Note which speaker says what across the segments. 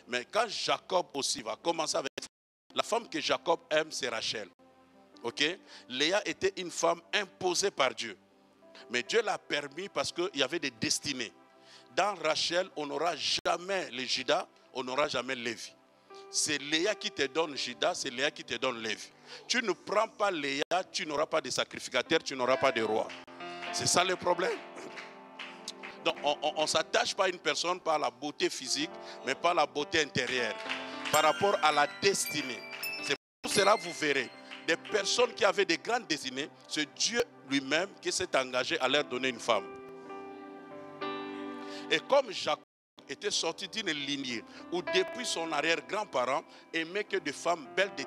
Speaker 1: Mais quand Jacob aussi va commencer avec la femme que Jacob aime, c'est Rachel. Ok? Léa était une femme imposée par Dieu. Mais Dieu l'a permis parce qu'il y avait des destinées. Dans Rachel, on n'aura jamais les Judas, on n'aura jamais Lévi. C'est Léa qui te donne Judas, c'est Léa qui te donne Lévi. Tu ne prends pas Léa, tu n'auras pas de sacrificateur, tu n'auras pas de roi. C'est ça le problème. Donc on ne s'attache pas à une personne par la beauté physique, mais par la beauté intérieure, par rapport à la destinée. C'est pour cela que vous verrez des personnes qui avaient des grandes destinées, c'est Dieu lui-même qui s'est engagé à leur donner une femme. Et comme Jacob était sorti d'une lignée où depuis son arrière-grand-parent aimait que des femmes belles de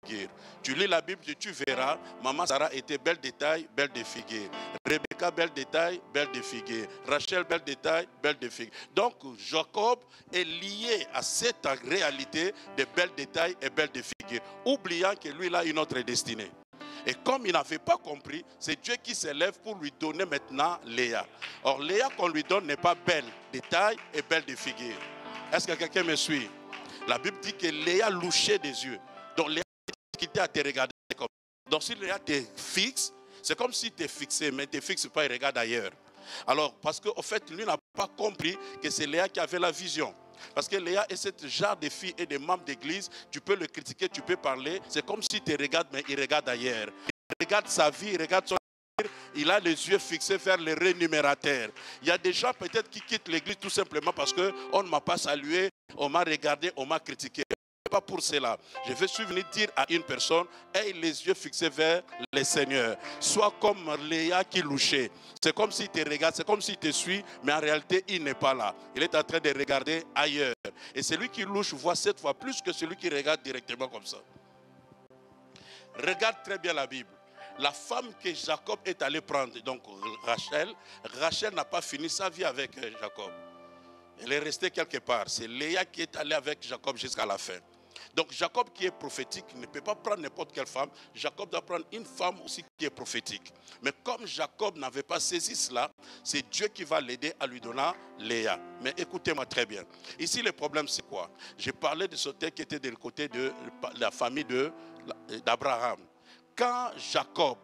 Speaker 1: figure. Tu lis la Bible et tu verras, maman Sarah était belle de taille, belle de figure. Rebecca, belle de taille, belle de figure. Rachel, belle de taille, belle de figure. Donc Jacob est lié à cette réalité de belle de taille et belle de figure, oubliant que lui il a une autre destinée. Et comme il n'avait pas compris, c'est Dieu qui s'élève pour lui donner maintenant Léa. Or, Léa qu'on lui donne n'est pas belle de taille et belle de figure. Est-ce que quelqu'un me suit? La Bible dit que Léa louchait des yeux. Donc, Léa quitte à te regarder comme ça. Donc, si Léa te fixe, c'est comme si tu es fixé, mais tu ne te fixes pas et regarde ailleurs. Alors, parce qu'en fait, lui n'a pas compris que c'est Léa qui avait la vision. Parce que Léa est ce genre de fille et de membres d'église, tu peux le critiquer, tu peux parler, c'est comme si tu regardes, mais il regarde ailleurs. Il regarde sa vie, il regarde son avenir, il a les yeux fixés vers le rémunérateur. Il y a des gens peut-être qui quittent l'église tout simplement parce qu'on ne m'a pas salué, on m'a regardé, on m'a critiqué. Pas pour cela. Je vais venir dire à une personne, aie les yeux fixés vers le Seigneur. Sois comme Léa qui louchait. C'est comme s'il te regarde, c'est comme s'il te suit, mais en réalité, il n'est pas là. Il est en train de regarder ailleurs. Et celui qui louche voit 7 fois plus que celui qui regarde directement comme ça. Regarde très bien la Bible. La femme que Jacob est allé prendre, donc Rachel n'a pas fini sa vie avec Jacob. Elle est restée quelque part. C'est Léa qui est allée avec Jacob jusqu'à la fin. Donc Jacob qui est prophétique ne peut pas prendre n'importe quelle femme. Jacob doit prendre une femme aussi qui est prophétique. Mais comme Jacob n'avait pas saisi cela, c'est Dieu qui va l'aider à lui donner Léa. Mais écoutez-moi très bien. Ici le problème c'est quoi? J'ai parlé de ce texte qui était du côté de la famille d'Abraham. Quand Jacob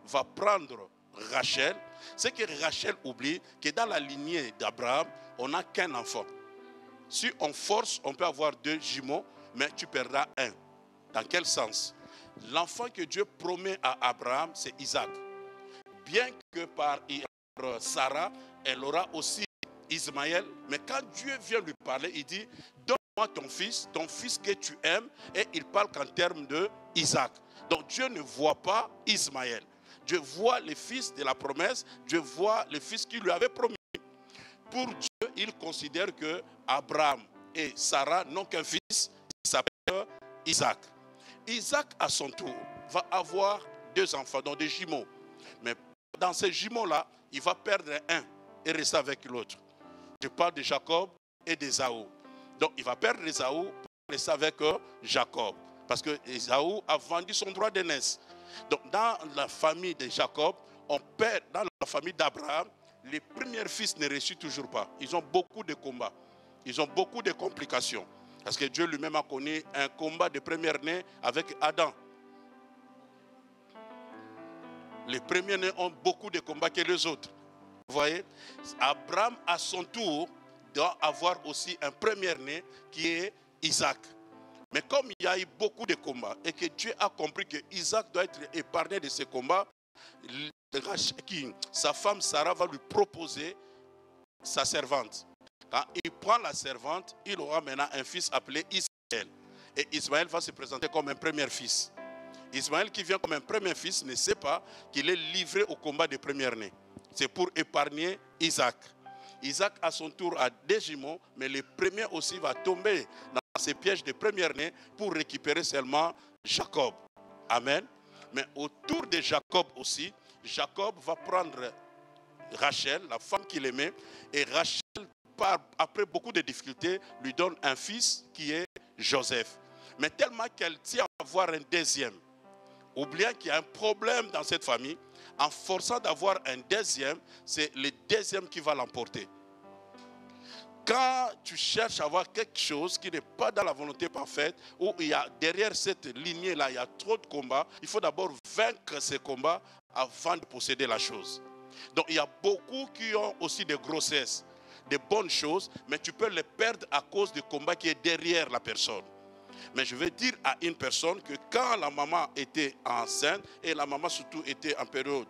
Speaker 1: va prendre Rachel, c'est que Rachel oublie que dans la lignée d'Abraham, on n'a qu'un enfant. Si on force, on peut avoir 2 jumeaux, mais tu perdras un. Dans quel sens? L'enfant que Dieu promet à Abraham, c'est Isaac. Bien que par Sarah, elle aura aussi Ismaël, mais quand Dieu vient lui parler, il dit, donne-moi ton fils que tu aimes, et il parle qu'en termes de Isaac. Donc Dieu ne voit pas Ismaël. Dieu voit le fils de la promesse, Dieu voit le fils qu'il lui avait promis. Pour Dieu, il considère que Abraham et Sarah n'ont qu'un fils, qui s'appelle Isaac. Isaac, à son tour, va avoir 2 enfants, donc des jumeaux. Mais dans ces jumeaux-là, il va perdre un et rester avec l'autre. Je parle de Jacob et d'Ésaü. Donc, il va perdre Ésaü pour rester avec Jacob. Parce que Ésaü a vendu son droit d'aînesse. Donc, dans la famille de Jacob, on perd, dans la famille d'Abraham, les premiers fils ne réussissent toujours pas. Ils ont beaucoup de combats. Ils ont beaucoup de complications. Parce que Dieu lui-même a connu un combat de première-né avec Adam. Les premiers-nés ont beaucoup de combats que les autres. Vous voyez? Abraham, à son tour, doit avoir aussi un premier-né qui est Isaac. Mais comme il y a eu beaucoup de combats et que Dieu a compris que Isaac doit être épargné de ces combats, sa femme Sarah va lui proposer sa servante. Quand il prend la servante, il aura maintenant un fils appelé Ismaël. Et Ismaël va se présenter comme un premier fils. Ismaël qui vient comme un premier fils ne sait pas qu'il est livré au combat de première-né. C'est pour épargner Isaac. Isaac à son tour a 2 jumeaux, mais le premier aussi va tomber dans ces pièges de première-né pour récupérer seulement Jacob. Amen. Mais autour de Jacob aussi, Jacob va prendre Rachel, la femme qu'il aimait, et Rachel, après beaucoup de difficultés, lui donne un fils qui est Joseph. Mais tellement qu'elle tient à avoir un deuxième, oubliant qu'il y a un problème dans cette famille, en forçant d'avoir un deuxième, c'est le deuxième qui va l'emporter. Quand tu cherches à avoir quelque chose qui n'est pas dans la volonté parfaite, où il y a derrière cette lignée-là, il y a trop de combats, il faut d'abord vaincre ces combats avant de posséder la chose. Donc il y a beaucoup qui ont aussi des grossesses, des bonnes choses, mais tu peux les perdre à cause du combat qui est derrière la personne. Mais je veux dire à une personne que quand la maman était enceinte, et la maman surtout était en période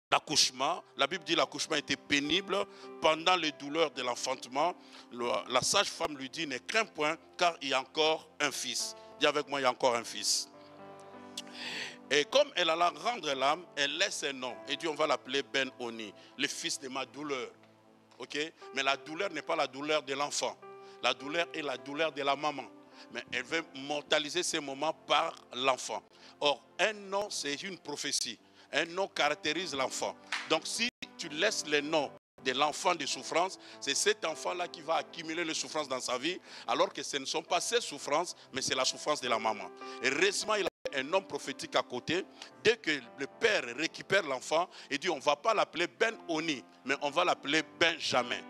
Speaker 1: d'accouchement, la Bible dit que l'accouchement était pénible. Pendant les douleurs de l'enfantement, la sage-femme lui dit: ne crains point, car il y a encore un fils. Dis avec moi: il y a encore un fils. Et comme elle alla rendre l'âme, elle laisse un nom. Et dit: on va l'appeler Ben-Oni, le fils de ma douleur. Ok? Mais la douleur n'est pas la douleur de l'enfant. La douleur est la douleur de la maman. Mais elle veut mortaliser ces moments par l'enfant. Or, un nom, c'est une prophétie. Un nom caractérise l'enfant. Donc, si tu laisses le nom de l'enfant de souffrance, c'est cet enfant-là qui va accumuler les souffrances dans sa vie, alors que ce ne sont pas ses souffrances, mais c'est la souffrance de la maman. Et récemment, il a un homme prophétique à côté. Dès que le père récupère l'enfant, il dit: on ne va pas l'appeler Ben-Oni, mais on va l'appeler Benjamin.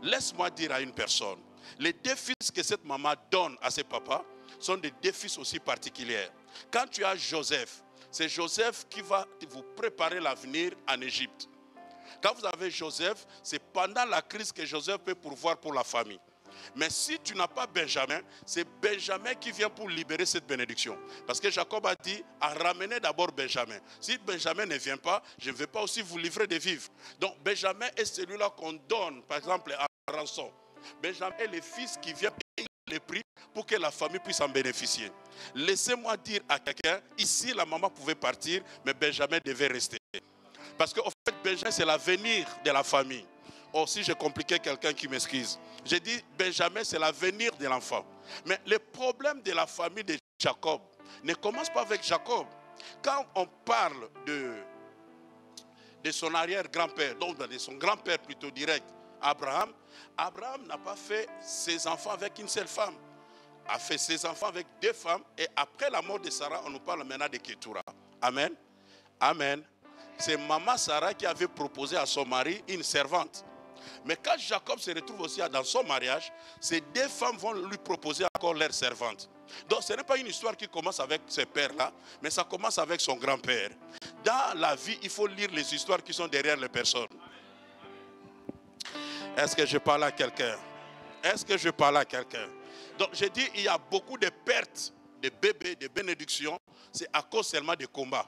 Speaker 1: Laisse-moi dire à une personne, les défis que cette maman donne à ses papas sont des défis aussi particuliers. Quand tu as Joseph, c'est Joseph qui va vous préparer l'avenir en Égypte. Quand vous avez Joseph, c'est pendant la crise que Joseph peut pourvoir pour la famille. Mais si tu n'as pas Benjamin, c'est Benjamin qui vient pour libérer cette bénédiction. Parce que Jacob a dit à ramener d'abord Benjamin. Si Benjamin ne vient pas, je ne vais pas aussi vous livrer des vivres. Donc Benjamin est celui-là qu'on donne, par exemple, à rançon. Benjamin est le fils qui vient payer les prix pour que la famille puisse en bénéficier. Laissez-moi dire à quelqu'un, ici la maman pouvait partir, mais Benjamin devait rester. Parce qu'en fait, Benjamin, c'est l'avenir de la famille. Or, si j'ai compliqué quelqu'un qui m'excuse, j'ai dit Benjamin, c'est l'avenir de l'enfant. Mais le problème de la famille de Jacob ne commence pas avec Jacob. Quand on parle de son arrière-grand-père, donc de son grand-père plutôt direct, Abraham, Abraham n'a pas fait ses enfants avec une seule femme. A fait ses enfants avec deux femmes. Et après la mort de Sarah, on nous parle maintenant de Ketura. Amen. Amen. C'est maman Sarah qui avait proposé à son mari une servante. Mais quand Jacob se retrouve aussi dans son mariage, ces deux femmes vont lui proposer encore leur servante. Donc ce n'est pas une histoire qui commence avec ce père-là, mais ça commence avec son grand-père. Dans la vie, il faut lire les histoires qui sont derrière les personnes. Est-ce que je parle à quelqu'un? Est-ce que je parle à quelqu'un? Donc j'ai dit, il y a beaucoup de pertes de bébés, de bénédictions. C'est à cause seulement des combats.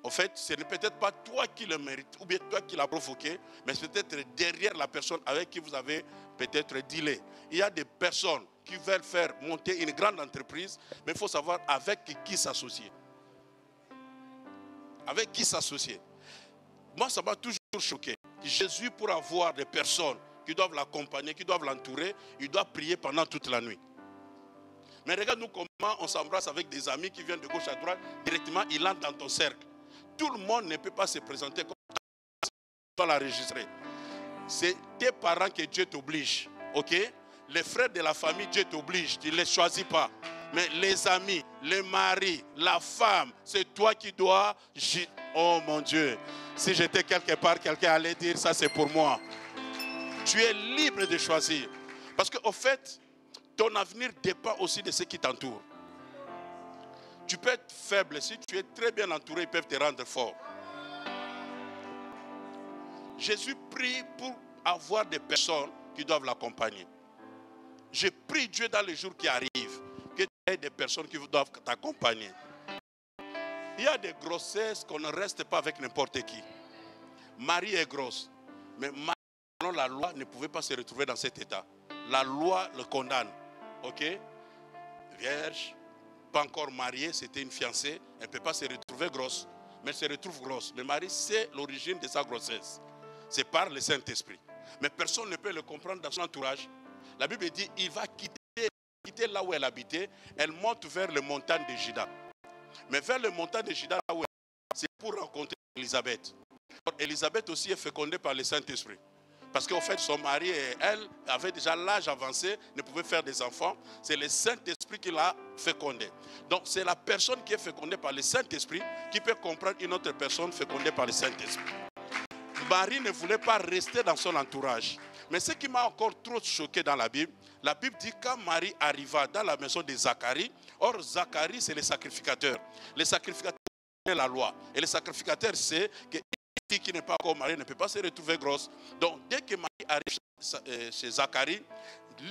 Speaker 1: En fait, ce n'est peut-être pas toi qui le mérites, ou bien toi qui l'as provoqué, mais c'est peut-être derrière la personne avec qui vous avez peut-être dealé. Il y a des personnes qui veulent faire monter une grande entreprise, mais il faut savoir avec qui s'associer. Avec qui s'associer. Moi, ça m'a toujours choqué. Jésus, pour avoir des personnes qui doivent l'accompagner, qui doivent l'entourer, il doit prier pendant toute la nuit. Mais regarde-nous comment on s'embrasse avec des amis qui viennent de gauche à droite, directement, il entre dans ton cercle. Tout le monde ne peut pas se présenter comme ça. Tu dois l'enregistrer. C'est tes parents que Dieu t'oblige. Ok? Les frères de la famille, Dieu t'oblige. Tu ne les choisis pas. Mais les amis, les maris, la femme, c'est toi qui dois. Oh mon Dieu. Si j'étais quelque part, quelqu'un allait dire ça, c'est pour moi. Tu es libre de choisir. Parce qu'au fait, ton avenir dépend aussi de ceux qui t'entourent. Tu peux être faible, si tu es très bien entouré, ils peuvent te rendre fort. Jésus prie pour avoir des personnes qui doivent l'accompagner. Je prie Dieu dans les jours qui arrivent, que tu aies des personnes qui doivent t'accompagner. Il y a des grossesses qu'on ne reste pas avec n'importe qui. Marie est grosse, mais Marie, selon la loi, ne pouvait pas se retrouver dans cet état. La loi le condamne. Ok? Vierge, pas encore mariée, c'était une fiancée, elle ne peut pas se retrouver grosse, mais elle se retrouve grosse. Le mari sait l'origine de sa grossesse. C'est par le Saint-Esprit. Mais personne ne peut le comprendre dans son entourage. La Bible dit, il va quitter là où elle habitait, elle monte vers les montagnes de Juda. Mais vers les montagnes de Juda, là où c'est pour rencontrer Élisabeth. Élisabeth aussi est fécondée par le Saint-Esprit. Parce qu'en fait, son mari et elle avaient déjà l'âge avancé, ne pouvaient faire des enfants. C'est le Saint-Esprit qui l'a fécondé. Donc, c'est la personne qui est fécondée par le Saint-Esprit qui peut comprendre une autre personne fécondée par le Saint-Esprit. Marie ne voulait pas rester dans son entourage. Mais ce qui m'a encore trop choqué dans la Bible dit quand Marie arriva dans la maison de Zacharie, or Zacharie c'est le sacrificateur. Les sacrificateurs connaissent la loi. Et le sacrificateur sait qu'une fille qui n'est pas encore mariée ne peut pas se retrouver grosse. Donc dès que Marie arrive chez Zacharie,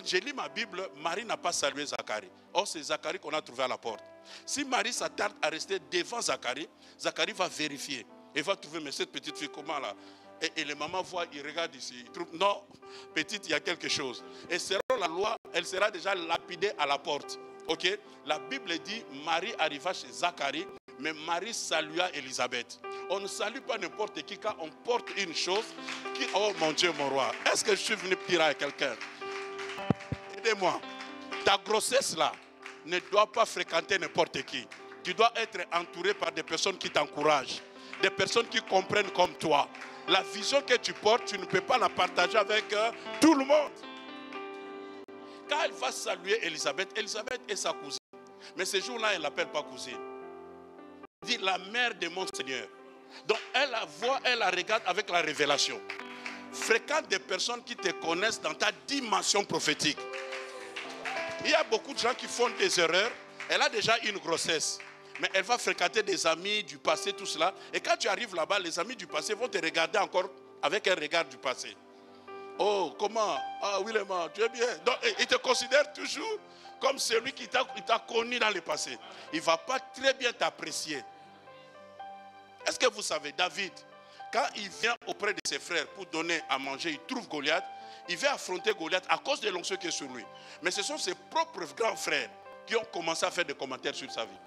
Speaker 1: j'ai lu ma Bible, Marie n'a pas salué Zacharie. Or c'est Zacharie qu'on a trouvé à la porte. Si Marie s'attarde à rester devant Zacharie, Zacharie va vérifier. Et va trouver, mais cette petite fille comment là? Et les mamans voient, ils regardent ici, ils trouvent, non, petite, il y a quelque chose. Et selon la loi, elle sera déjà lapidée à la porte. Ok? La Bible dit, Marie arriva chez Zacharie, mais Marie salua Élisabeth. On ne salue pas n'importe qui quand on porte une chose qui, oh mon Dieu, mon roi, est-ce que je suis venu dire à quelqu'un? Aidez-moi. Ta grossesse là ne doit pas fréquenter n'importe qui. Tu dois être entouré par des personnes qui t'encouragent, des personnes qui comprennent comme toi. La vision que tu portes, tu ne peux pas la partager avec tout le monde. Quand elle va saluer Élisabeth, Élisabeth est sa cousine. Mais ce jour-là, elle ne l'appelle pas cousine. Elle dit la mère de mon Seigneur. Donc elle la voit, elle la regarde avec la révélation. Fréquente des personnes qui te connaissent dans ta dimension prophétique. Il y a beaucoup de gens qui font des erreurs. Elle a déjà une grossesse. Mais elle va fréquenter des amis du passé, tout cela. Et quand tu arrives là-bas, les amis du passé vont te regarder encore avec un regard du passé. Oh, comment? Ah, William, tu es bien. Donc, ils te considèrent toujours comme celui qui t'a connu dans le passé. Il ne va pas très bien t'apprécier. Est-ce que vous savez, David, quand il vient auprès de ses frères pour donner à manger, il trouve Goliath. Il va affronter Goliath à cause de l'onction qui est sur lui. Mais ce sont ses propres grands frères qui ont commencé à faire des commentaires sur sa vie.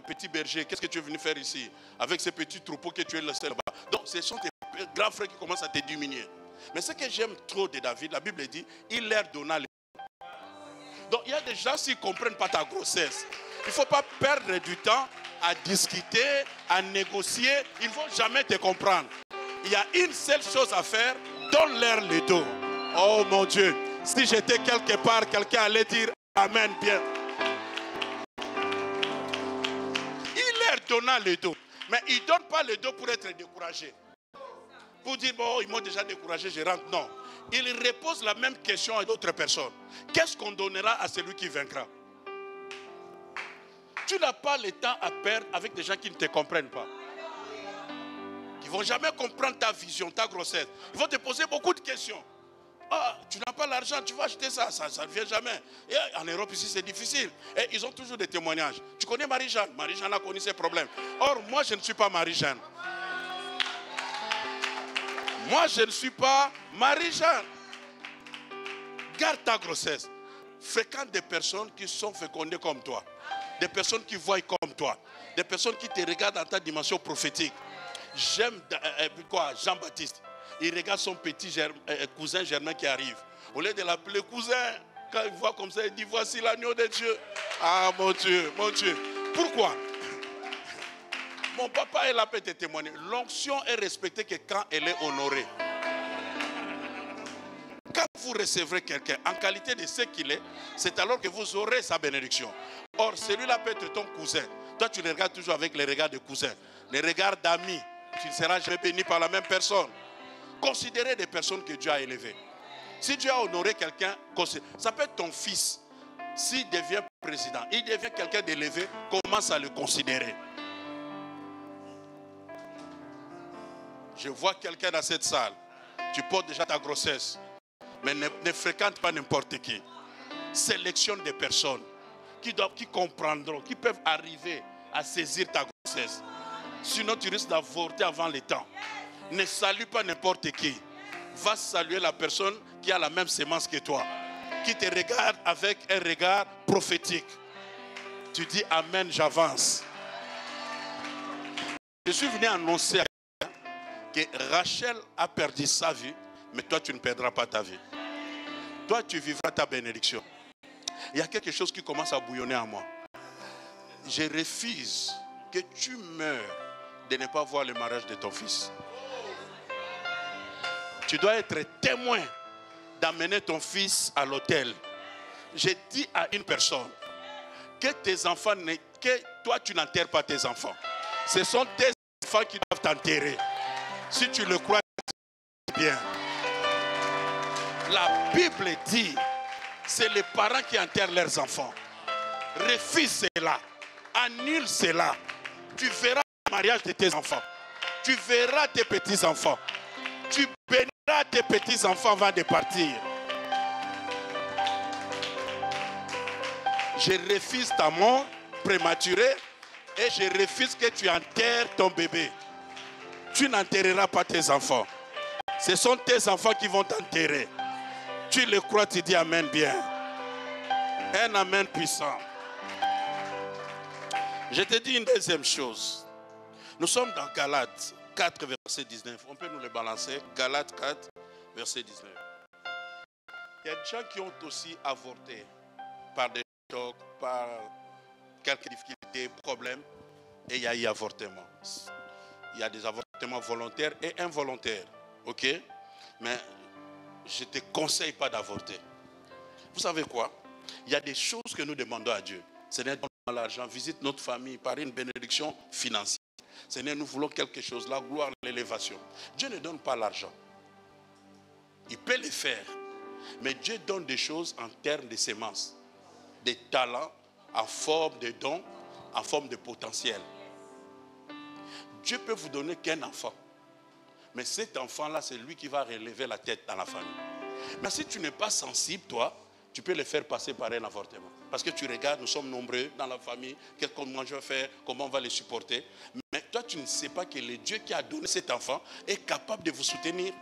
Speaker 1: Petit berger, qu'est-ce que tu es venu faire ici? Avec ces petits troupeaux que tu es laissé là-bas. Donc ce sont tes grands frères qui commencent à te diminuer. Mais ce que j'aime trop de David, la Bible dit, il leur donna les... Donc il y a des gens qui ne comprennent pas ta grossesse. Il ne faut pas perdre du temps à discuter, à négocier. Ils ne vont jamais te comprendre. Il y a une seule chose à faire, donne-leur le dos. Oh mon Dieu, si j'étais quelque part, quelqu'un allait dire Amen bien. Donnant le dos. Mais il ne donne pas le dos pour être découragé. Pour dire, bon, ils m'ont déjà découragé, je rentre. Non. Il repose la même question à d'autres personnes. Qu'est-ce qu'on donnera à celui qui vaincra? Tu n'as pas le temps à perdre avec des gens qui ne te comprennent pas. Ils ne vont jamais comprendre ta vision, ta grossesse. Ils vont te poser beaucoup de questions. Ah, tu n'as pas l'argent, tu vas acheter ça ne vient jamais. Et en Europe ici c'est difficile. Et ils ont toujours des témoignages. Tu connais Marie-Jeanne? Marie-Jeanne a connu ses problèmes. Or, moi je ne suis pas Marie-Jeanne. Moi je ne suis pas Marie-Jeanne. Garde ta grossesse. Fréquente des personnes qui sont fécondées comme toi. Des personnes qui voient comme toi. Des personnes qui te regardent dans ta dimension prophétique. J'aime Jean-Baptiste. Il regarde son petit cousin Germain qui arrive. Au lieu de l'appeler cousin, quand il voit comme ça, il dit voici l'agneau de Dieu. Ah mon Dieu, mon Dieu. Pourquoi? Mon papa, il a peut être témoigné. L'onction est respectée que quand elle est honorée. Quand vous recevrez quelqu'un en qualité de ce qu'il est, c'est alors que vous aurez sa bénédiction. Or, celui-là peut être ton cousin. Toi, tu le regardes toujours avec les regards de cousin. Les regards d'amis. Tu ne seras jamais béni par la même personne. Considérez des personnes que Dieu a élevées. Si Dieu a honoré quelqu'un, ça peut être ton fils. S'il devient président, il devient quelqu'un d'élevé, commence à le considérer. Je vois quelqu'un dans cette salle. Tu portes déjà ta grossesse. Mais ne fréquente pas n'importe qui. Sélectionne des personnes qui comprendront, qui peuvent arriver à saisir ta grossesse. Sinon, tu risques d'avorter avant le temps. Ne salue pas n'importe qui. Va saluer la personne qui a la même sémence que toi. Qui te regarde avec un regard prophétique. Tu dis Amen, j'avance. Je suis venu annoncer que Rachel a perdu sa vie, mais toi tu ne perdras pas ta vie. Toi tu vivras ta bénédiction. Il y a quelque chose qui commence à bouillonner en moi. Je refuse que tu meurs de ne pas voir le mariage de ton fils. Tu dois être témoin d'amener ton fils à l'autel. J'ai dit à une personne que tes enfants, que toi tu n'enterres pas tes enfants. Ce sont tes enfants qui doivent t'enterrer. Si tu le crois, bien. La Bible dit, c'est les parents qui enterrent leurs enfants. Refuse cela. Annule cela. Tu verras le mariage de tes enfants. Tu verras tes petits-enfants. Tu béniras tes petits-enfants avant de partir. Je refuse ta mort prématurée et je refuse que tu enterres ton bébé. Tu n'enterreras pas tes enfants. Ce sont tes enfants qui vont t'enterrer. Tu le crois, tu dis amen bien. Un amen puissant. Je te dis une deuxième chose. Nous sommes dans Galates 4, verset 19. On peut nous le balancer. Galates 4, verset 19. Il y a des gens qui ont aussi avorté par des chocs, par quelques difficultés, problèmes. Et il y a eu avortement. Il y a des avortements volontaires et involontaires. Ok? Mais je ne te conseille pas d'avorter. Vous savez quoi? Il y a des choses que nous demandons à Dieu. Seigneur, donne-moi l'argent, visite notre famille par une bénédiction financière. Seigneur, nous voulons quelque chose, la gloire, l'élévation. Dieu ne donne pas l'argent. Il peut le faire. Mais Dieu donne des choses en termes de semences, des talents, en forme de dons, en forme de potentiel. Dieu peut vous donner qu'un enfant. Mais cet enfant-là, c'est lui qui va relever la tête dans la famille. Mais si tu n'es pas sensible, toi, tu peux le faire passer par un avortement. Parce que tu regardes, nous sommes nombreux dans la famille, comment je vais faire, comment on va les supporter. Mais toi, tu ne sais pas que le Dieu qui a donné cet enfant est capable de vous soutenir.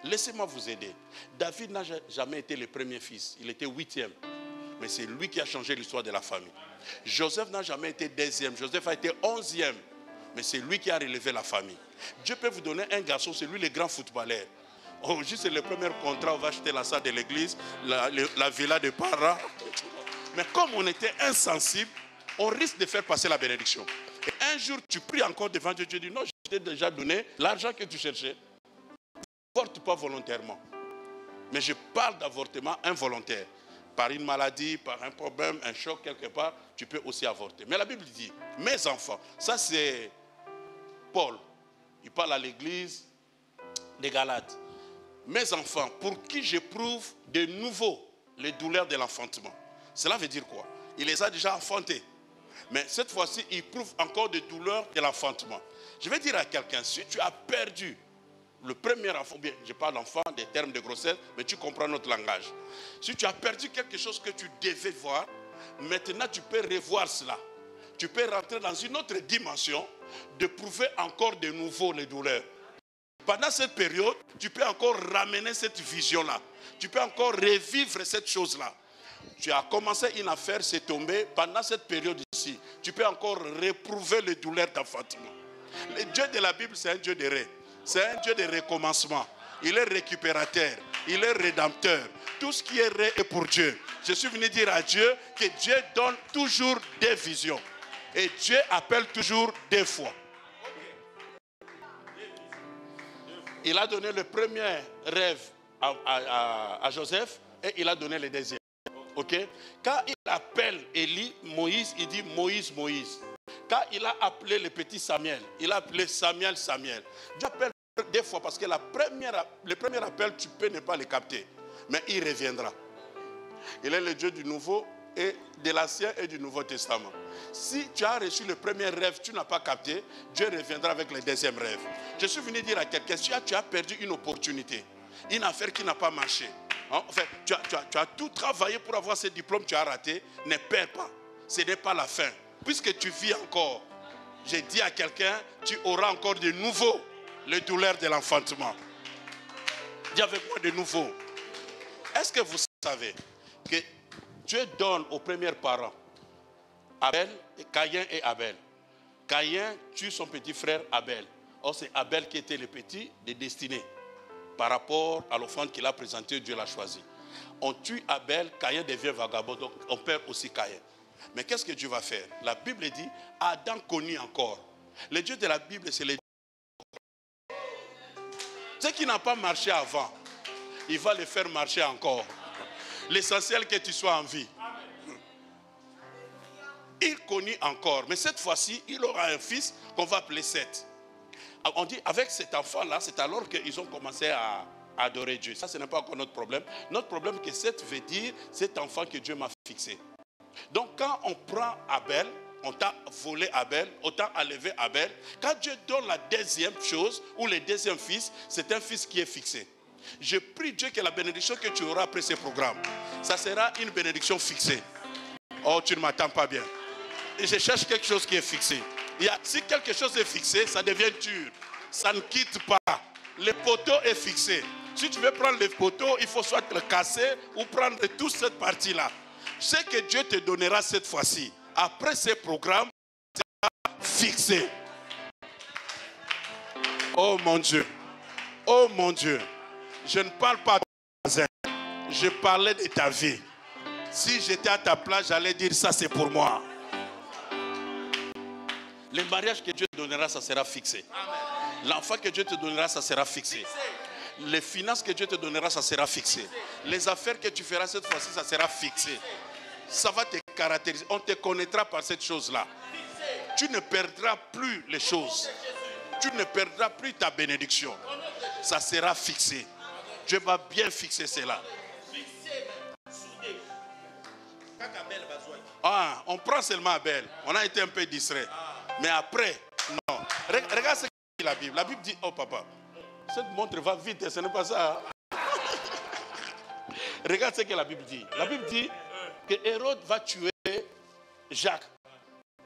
Speaker 1: Laissez-moi vous aider. David n'a jamais été le premier fils, il était 8e. Mais c'est lui qui a changé l'histoire de la famille. Joseph n'a jamais été 2e, Joseph a été 11e. Mais c'est lui qui a relevé la famille. Dieu peut vous donner un garçon, c'est lui le grand footballeur. Oh, juste le premier contrat, on va acheter la salle de l'église, la villa de parents. Mais comme on était insensible, on risque de faire passer la bénédiction. Et un jour, tu pries encore devant Dieu, tu dis non, je t'ai déjà donné l'argent que tu cherchais. Ne porte pas volontairement. Mais je parle d'avortement involontaire. Par une maladie, par un problème, un choc quelque part, tu peux aussi avorter. Mais la Bible dit, mes enfants, ça c'est Paul. Il parle à l'église des Galates. Mes enfants, pour qui j'éprouve de nouveau les douleurs de l'enfantement. Cela veut dire quoi? Il les a déjà enfantés. Mais cette fois-ci, il éprouve encore des douleurs de l'enfantement. Je vais dire à quelqu'un, si tu as perdu le premier enfant, bien, je parle d'enfant, des termes de grossesse, mais tu comprends notre langage. Si tu as perdu quelque chose que tu devais voir, maintenant tu peux revoir cela. Tu peux rentrer dans une autre dimension, d'éprouver encore de nouveau les douleurs. Pendant cette période, tu peux encore ramener cette vision-là. Tu peux encore revivre cette chose-là. Tu as commencé une affaire, c'est tombé. Pendant cette période ici, tu peux encore réprouver les douleurs d'enfantement. Le Dieu de la Bible, c'est un Dieu de ré. C'est un Dieu de recommencement. Il est récupérateur. Il est rédempteur. Tout ce qui est ré est pour Dieu. Je suis venu dire à Dieu que Dieu donne toujours des visions. Et Dieu appelle toujours des fois. Il a donné le premier rêve à Joseph et il a donné le deuxième. Ok? Quand il appelle Élie, Moïse, il dit Moïse, Moïse. Quand il a appelé le petit Samuel, il a appelé Samuel, Samuel. Dieu appelle des fois parce que le premier appel, tu peux ne pas le capter. Mais il reviendra. Il est le Dieu du Nouveau et de l'Ancien et du Nouveau Testament. Si tu as reçu le premier rêve, tu n'as pas capté, Dieu reviendra avec le deuxième rêve. Je suis venu dire à quelqu'un, si tu as perdu une opportunité, une affaire qui n'a pas marché, enfin, tu as tout travaillé pour avoir ce diplôme, tu as raté, ne perds pas. Ce n'est pas la fin. Puisque tu vis encore, j'ai dit à quelqu'un, tu auras encore de nouveau les douleurs de l'enfantement. Dis avec moi de nouveau. Est-ce que vous savez que Dieu donne aux premiers parents Abel, Caïn et Abel. Caïn tue son petit frère Abel. Or c'est Abel qui était le petit de destinée. Par rapport à l'offrande qu'il a présentée, Dieu l'a choisi. On tue Abel, Caïn devient vagabond, donc on perd aussi Caïn. Mais qu'est-ce que Dieu va faire? La Bible dit, Adam connut encore. Le Dieu de la Bible, c'est le Dieu. Ce qui n'a pas marché avant, il va le faire marcher encore. L'essentiel que tu sois en vie. Il connut encore, mais cette fois-ci, il aura un fils qu'on va appeler Seth. On dit, avec cet enfant-là, c'est alors qu'ils ont commencé à adorer Dieu. Ça, ce n'est pas encore notre problème. Notre problème, c'est que Seth veut dire cet enfant que Dieu m'a fixé. Donc, quand on prend Abel, on t'a volé Abel, on t'a enlevé Abel. Quand Dieu donne la deuxième chose, ou le deuxième fils, c'est un fils qui est fixé. Je prie Dieu que la bénédiction que tu auras après ce programme, ça sera une bénédiction fixée. Oh, tu ne m'attends pas bien. Et je cherche quelque chose qui est fixé. Si quelque chose est fixé, ça devient dur. Ça ne quitte pas. Le poteau est fixé. Si tu veux prendre le poteau, il faut soit le casser ou prendre toute cette partie-là. Ce que Dieu te donnera cette fois-ci, après ce programme, sera fixé. Oh mon Dieu. Oh mon Dieu. Je ne parle pas de ton voisin. Je parlais de ta vie. Si j'étais à ta place, j'allais dire ça c'est pour moi. Le mariage que Dieu te donnera, ça sera fixé. L'enfant que Dieu te donnera, ça sera fixé. Les finances que Dieu te donnera, ça sera fixé. Les affaires que tu feras cette fois-ci, ça sera fixé. Ça va te caractériser. On te connaîtra par cette chose-là. Tu ne perdras plus les choses. Tu ne perdras plus ta bénédiction. Ça sera fixé. Dieu va bien fixer cela. Ah, on prend seulement Abel. On a été un peu distrait. Mais après, non. Regarde ce que dit la Bible. La Bible dit, oh papa, cette montre va vite, ce n'est pas ça. Regarde ce que la Bible dit. La Bible dit que Hérode va tuer Jacques.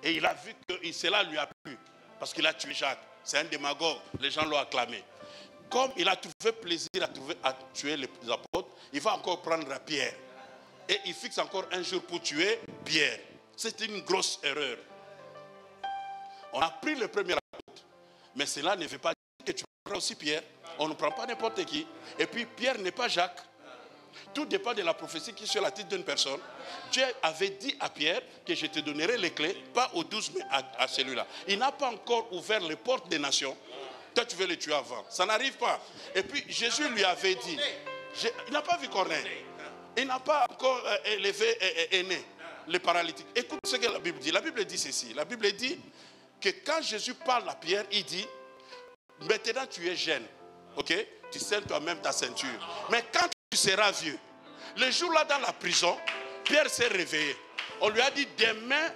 Speaker 1: Et il a vu que cela lui a plu. Parce qu'il a tué Jacques. C'est un démagogue. Les gens l'ont acclamé. Comme il a trouvé plaisir à tuer les apôtres, il va encore prendre Pierre. Et il fixe encore un jour pour tuer Pierre. C'est une grosse erreur. On a pris le premier apôtre. Mais cela ne veut pas dire que tu prends aussi Pierre. On ne prend pas n'importe qui. Et puis Pierre n'est pas Jacques. Tout dépend de la prophétie qui est sur la tête d'une personne. Dieu avait dit à Pierre que je te donnerai les clés, pas aux 12, mais à celui-là. Il n'a pas encore ouvert les portes des nations. Toi, tu veux le tuer avant. Ça n'arrive pas. Et puis, Jésus lui avait dit, il n'a pas vu Corneille. Il n'a pas encore élevé Aîné, le paralytique. Écoute ce que la Bible dit. La Bible dit ceci. La Bible dit que quand Jésus parle à Pierre, il dit, maintenant tu es jeune. Ok? Tu scelles toi-même ta ceinture. Mais quand tu seras vieux, le jour-là dans la prison, Pierre s'est réveillé. On lui a dit, demain,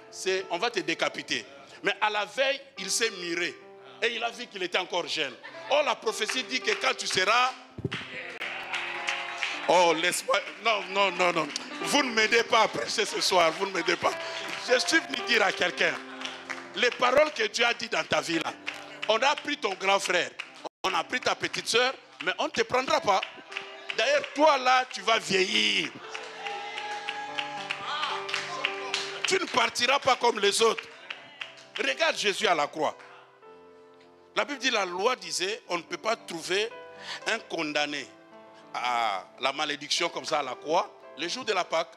Speaker 1: on va te décapiter. Mais à la veille, il s'est miré. Et il a vu qu'il était encore jeune. Oh, la prophétie dit que quand tu seras... Oh, laisse-moi... Non. Vous ne m'aidez pas à prêcher ce soir. Vous ne m'aidez pas. Je suis venu dire à quelqu'un, les paroles que Dieu a dit dans ta vie là, on a pris ton grand frère, on a pris ta petite soeur, mais on ne te prendra pas. D'ailleurs, toi là, tu vas vieillir. Tu ne partiras pas comme les autres. Regarde Jésus à la croix. La Bible dit, la loi disait, on ne peut pas trouver un condamné à la malédiction comme ça à la croix, le jour de la Pâque.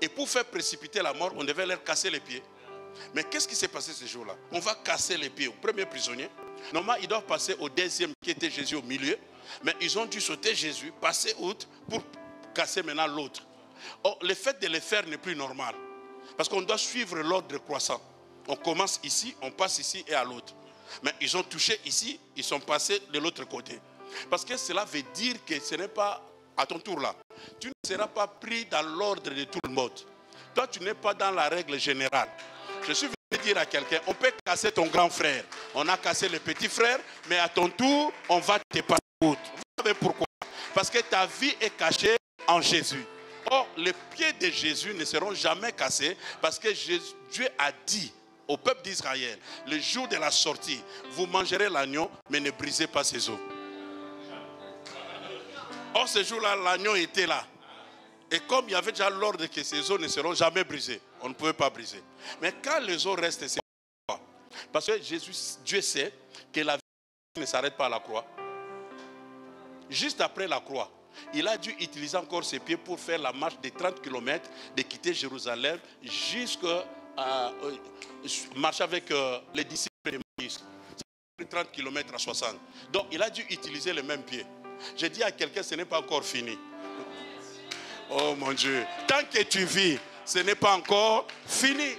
Speaker 1: Et pour faire précipiter la mort, on devait leur casser les pieds. Mais qu'est-ce qui s'est passé ce jour-là? On va casser les pieds au premier prisonnier. Normalement, ils doivent passer au deuxième qui était Jésus au milieu. Mais ils ont dû sauter Jésus, passer outre pour casser maintenant l'autre. Or, le fait de le faire n'est plus normal. Parce qu'on doit suivre l'ordre croissant. On commence ici, on passe ici et à l'autre. Mais ils ont touché ici, ils sont passés de l'autre côté. Parce que cela veut dire que ce n'est pas à ton tour là. Tu ne seras pas pris dans l'ordre de tout le monde. Toi, tu n'es pas dans la règle générale. Je suis venu dire à quelqu'un, on peut casser ton grand frère. On a cassé le petit frère, mais à ton tour, on va te passer outre. Vous savez pourquoi? Parce que ta vie est cachée en Jésus. Or, les pieds de Jésus ne seront jamais cassés parce que Dieu a dit au peuple d'Israël, le jour de la sortie, vous mangerez l'agneau, mais ne brisez pas ses os. Or, ce jour-là, l'agneau était là. Et comme il y avait déjà l'ordre que ces os ne seront jamais brisés, on ne pouvait pas briser. Mais quand les os restent, c'est quoi? Parce que Dieu sait que la vie ne s'arrête pas à la croix. Juste après la croix, il a dû utiliser encore ses pieds pour faire la marche de 30 km, de quitter Jérusalem jusqu'à marcher avec les disciples de Moïse. 30 km à 60. Donc il a dû utiliser les mêmes pieds. J'ai dit à quelqu'un, ce n'est pas encore fini. Oh mon Dieu. Tant que tu vis, ce n'est pas encore fini.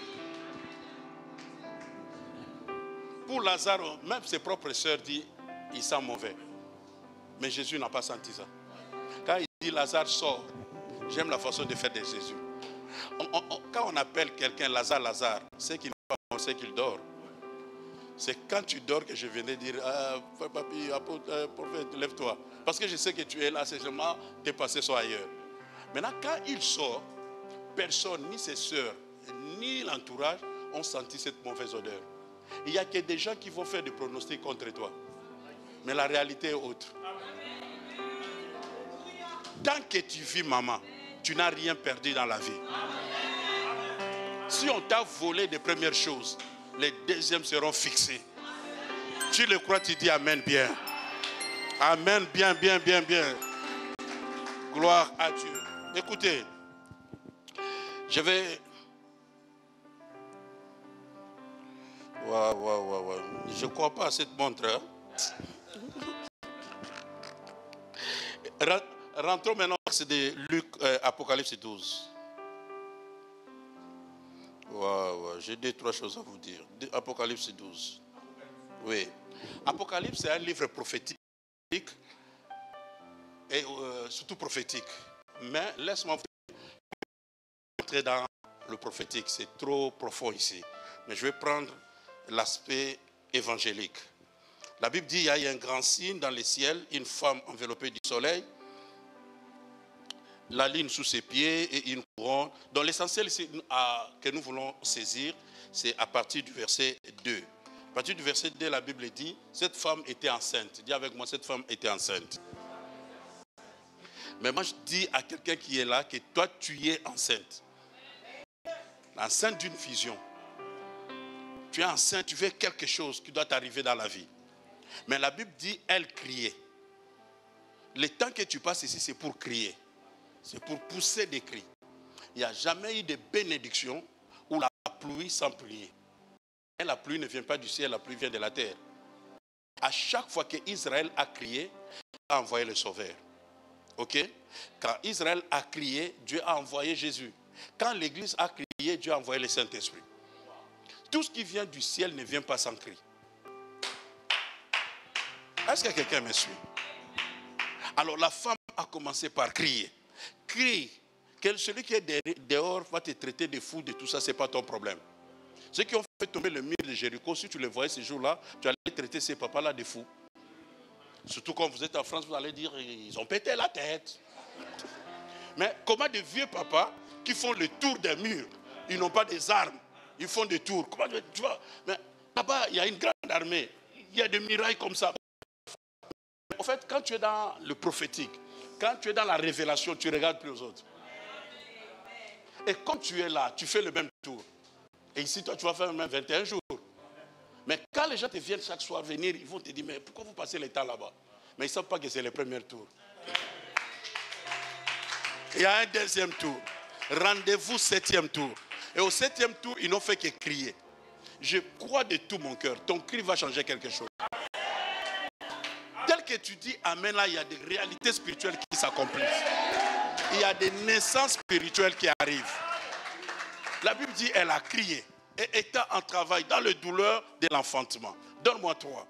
Speaker 1: Pour Lazare, même ses propres sœurs disent, il sent mauvais. Mais Jésus n'a pas senti ça. dit Lazare sort. J'aime la façon de faire de Jésus. Quand on appelle quelqu'un Lazare, Lazare, c'est qu'il n'est pas mort, c'est qu'il dort. C'est quand tu dors que je venais dire, frère papi, apôtre, prophète, lève-toi. Parce que je sais que tu es là, c'est seulement tes passés sont ailleurs. Maintenant, quand il sort, personne, ni ses soeurs, ni l'entourage, ont senti cette mauvaise odeur. Il n'y a que des gens qui vont faire des pronostics contre toi. Mais la réalité est autre. Tant que tu vis, maman, tu n'as rien perdu dans la vie. Si on t'a volé des premières choses, les deuxièmes seront fixées. Tu le crois, tu dis amen bien. Amen bien, bien, bien, bien. Gloire à Dieu. Écoutez, je vais... Waouh. Je ne crois pas à cette montre. Hein? Rentrons maintenant, c'est de Luc, Apocalypse 12. Waouh, j'ai deux, trois choses à vous dire. Apocalypse 12. Oui. Apocalypse, c'est un livre prophétique et surtout prophétique. Mais laisse-moi entrer dans le prophétique, c'est trop profond ici. Mais je vais prendre l'aspect évangélique. La Bible dit il y a un grand signe dans les ciels, une femme enveloppée du soleil, la lune sous ses pieds et une couronne. Donc l'essentiel que nous voulons saisir, c'est à partir du verset 2. À partir du verset 2, la Bible dit, cette femme était enceinte. Dis avec moi, cette femme était enceinte. Mais moi, je dis à quelqu'un qui est là que toi, tu es enceinte. Enceinte d'une vision. Tu es enceinte, tu veux quelque chose qui doit t'arriver dans la vie. Mais la Bible dit, elle criait. Le temps que tu passes ici, c'est pour crier. C'est pour pousser des cris. Il n'y a jamais eu de bénédiction où la pluie sans prier. Et la pluie ne vient pas du ciel, la pluie vient de la terre. À chaque fois qu'Israël a crié, Dieu a envoyé le Sauveur. Ok? Quand Israël a crié, Dieu a envoyé Jésus. Quand l'Église a crié, Dieu a envoyé le Saint-Esprit. Tout ce qui vient du ciel ne vient pas sans cri. Est-ce que quelqu'un me suit? Alors la femme a commencé par crier. Crie. Celui qui est dehors va te traiter de fou, de tout ça, ce n'est pas ton problème. Ceux qui ont fait tomber le mur de Jéricho, si tu les voyais ce jour-là, tu allais traiter ces papas-là de fous. Surtout quand vous êtes en France, vous allez dire, ils ont pété la tête. Mais comment des vieux papas qui font le tour des murs, ils n'ont pas des armes, ils font des tours. Comment tu vois? Mais là-bas, il y a une grande armée, il y a des murailles comme ça. En fait, quand tu es dans le prophétique, quand tu es dans la révélation, tu ne regardes plus aux autres. Et quand tu es là, tu fais le même tour. Et ici, toi, tu vas faire même 21 jours. Mais quand les gens te viennent chaque soir venir, ils vont te dire, mais pourquoi vous passez le temps là-bas? Mais ils ne savent pas que c'est le premier tour. Il y a un deuxième tour. Rendez-vous 7e tour. Et au 7e tour, ils n'ont fait que crier. Je crois de tout mon cœur, ton cri va changer quelque chose. Tel que tu dis amen, là, il y a des réalités spirituelles qui s'accomplissent. Il y a des naissances spirituelles qui arrivent. La Bible dit, elle a crié. Et étant en travail dans le douleur de l'enfantement. Donne-moi 3.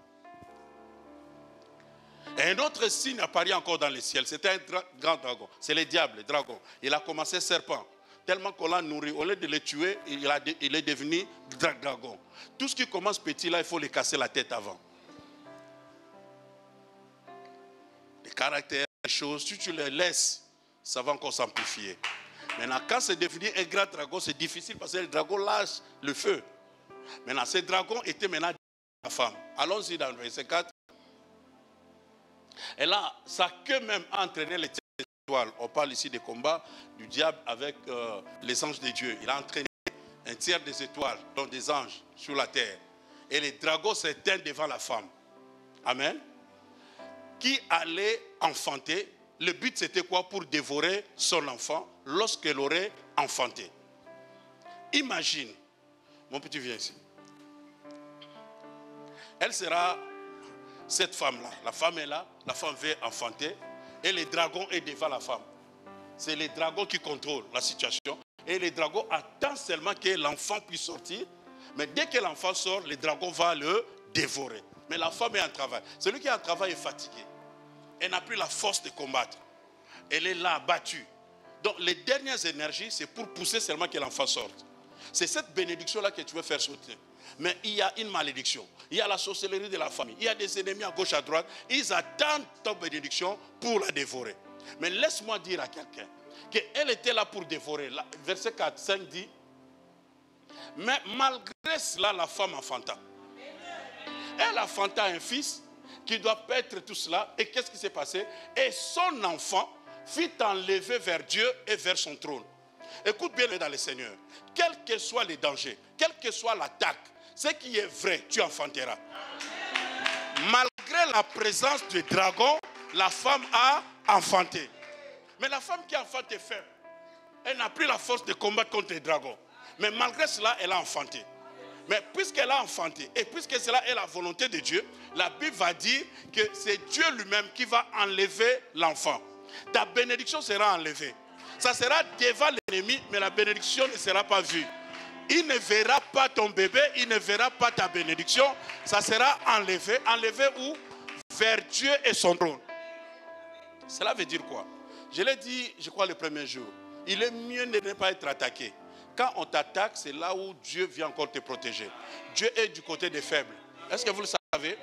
Speaker 1: Et un autre signe apparaît encore dans le ciel. C'était un grand dragon. C'est le diable, le dragon. Il a commencé serpent. Tellement qu'on l'a nourri. Au lieu de le tuer, il est devenu dragon. Tout ce qui commence petit, là, il faut lui casser la tête avant. Les caractères, les choses, si tu les laisses, ça va encore s'amplifier. Maintenant, quand c'est devenu un grand dragon, c'est difficile parce que le dragon lâche le feu. Maintenant, ce dragon était maintenant la femme. Allons-y dans le verset 4. Et là, sa queue même a entraîné les étoiles. On parle ici des combats du diable avec les anges de Dieu. Il a entraîné un tiers des étoiles, donc des anges, sur la terre. Et les dragons s'éteignent devant la femme. Amen. Qui allait enfanter. Le but c'était quoi? Pour dévorer son enfant lorsqu'elle aurait enfanté. Imagine, mon petit viens ici. Elle sera cette femme-là. La femme est là, la femme veut enfanter et le dragon est devant la femme. C'est le dragon qui contrôle la situation et le dragon attend seulement que l'enfant puisse sortir. Mais dès que l'enfant sort, le dragon va le dévorer. Mais la femme est en travail. Celui qui est en travail est fatigué. Elle n'a plus la force de combattre. Elle est là, battue. Donc les dernières énergies, c'est pour pousser seulement que l'enfant sorte. C'est cette bénédiction-là que tu veux faire sauter. Mais il y a une malédiction. Il y a la sorcellerie de la famille. Il y a des ennemis à gauche, à droite. Ils attendent ta bénédiction pour la dévorer. Mais laisse-moi dire à quelqu'un qu'elle était là pour dévorer. Verset 4, 5 dit, mais malgré cela, la femme enfanta. Elle enfanta un fils qui doit paître tout cela. Et qu'est-ce qui s'est passé? Et son enfant fut enlevé vers Dieu et vers son trône. Écoute bien dans le Seigneur. Quels que soient les dangers, quelle que soit l'attaque, ce qui est vrai, tu enfanteras. Malgré la présence du dragon, la femme a enfanté. Mais la femme qui enfante est faible. Elle n'a plus la force de combattre contre les dragons. Mais malgré cela, elle a enfanté. Mais puisqu'elle a enfanté, et puisque cela est la volonté de Dieu, la Bible va dire que c'est Dieu lui-même qui va enlever l'enfant. Ta bénédiction sera enlevée. Ça sera devant l'ennemi, mais la bénédiction ne sera pas vue. Il ne verra pas ton bébé, il ne verra pas ta bénédiction. Ça sera enlevé. Enlevé où? Vers Dieu et son trône. Cela veut dire quoi? Je l'ai dit, je crois, le premier jour. Il est mieux de ne pas être attaqué. Quand on t'attaque, c'est là où Dieu vient encore te protéger. Dieu est du côté des faibles. Est-ce que vous le savez?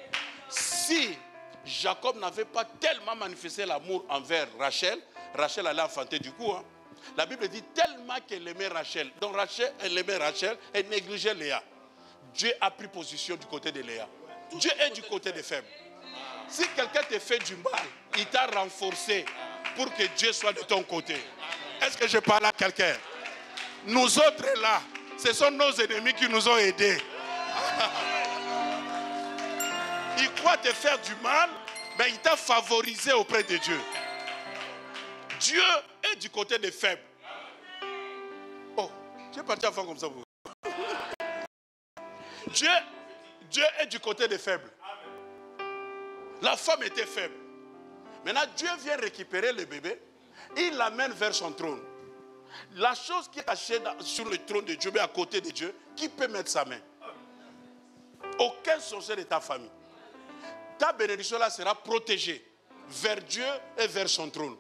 Speaker 1: Si Jacob n'avait pas tellement manifesté l'amour envers Rachel, Rachel allait enfanter du coup. La Bible dit tellement qu'elle aimait Rachel. Donc Rachel, elle aimait Rachel, elle négligeait Léa. Dieu a pris position du côté de Léa. Dieu est du côté des faibles. Si quelqu'un te fait du mal, il t'a renforcé pour que Dieu soit de ton côté. Est-ce que je parle à quelqu'un? Nous autres là, ce sont nos ennemis qui nous ont aidés. Il croit te faire du mal, mais il t'a favorisé auprès de Dieu. Dieu est du côté des faibles. Oh, tu es parti avant comme ça. Dieu est du côté des faibles. La femme était faible. Maintenant, Dieu vient récupérer le bébé. Il l'amène vers son trône. La chose qui est cachée sur le trône de Dieu, mais à côté de Dieu, qui peut mettre sa main? Aucun sorcier de ta famille. Ta bénédiction là sera protégée vers Dieu et vers son trône.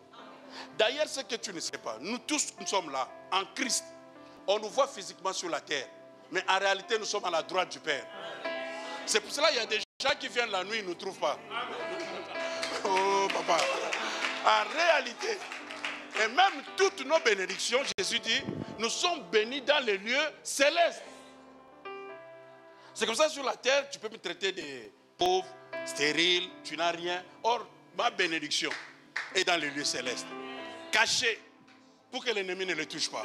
Speaker 1: D'ailleurs, ce que tu ne sais pas, nous tous, nous sommes là, en Christ. On nous voit physiquement sur la terre. Mais en réalité, nous sommes à la droite du Père. C'est pour cela qu'il y a des gens qui viennent la nuit, ils ne nous trouvent pas. Oh, papa. En réalité, et même toutes nos bénédictions, Jésus dit, nous sommes bénis dans les lieux célestes. C'est comme ça sur la terre, tu peux me traiter de pauvre, stérile, tu n'as rien. Or, ma bénédiction est dans les lieux célestes. Caché, pour que l'ennemi ne le touche pas.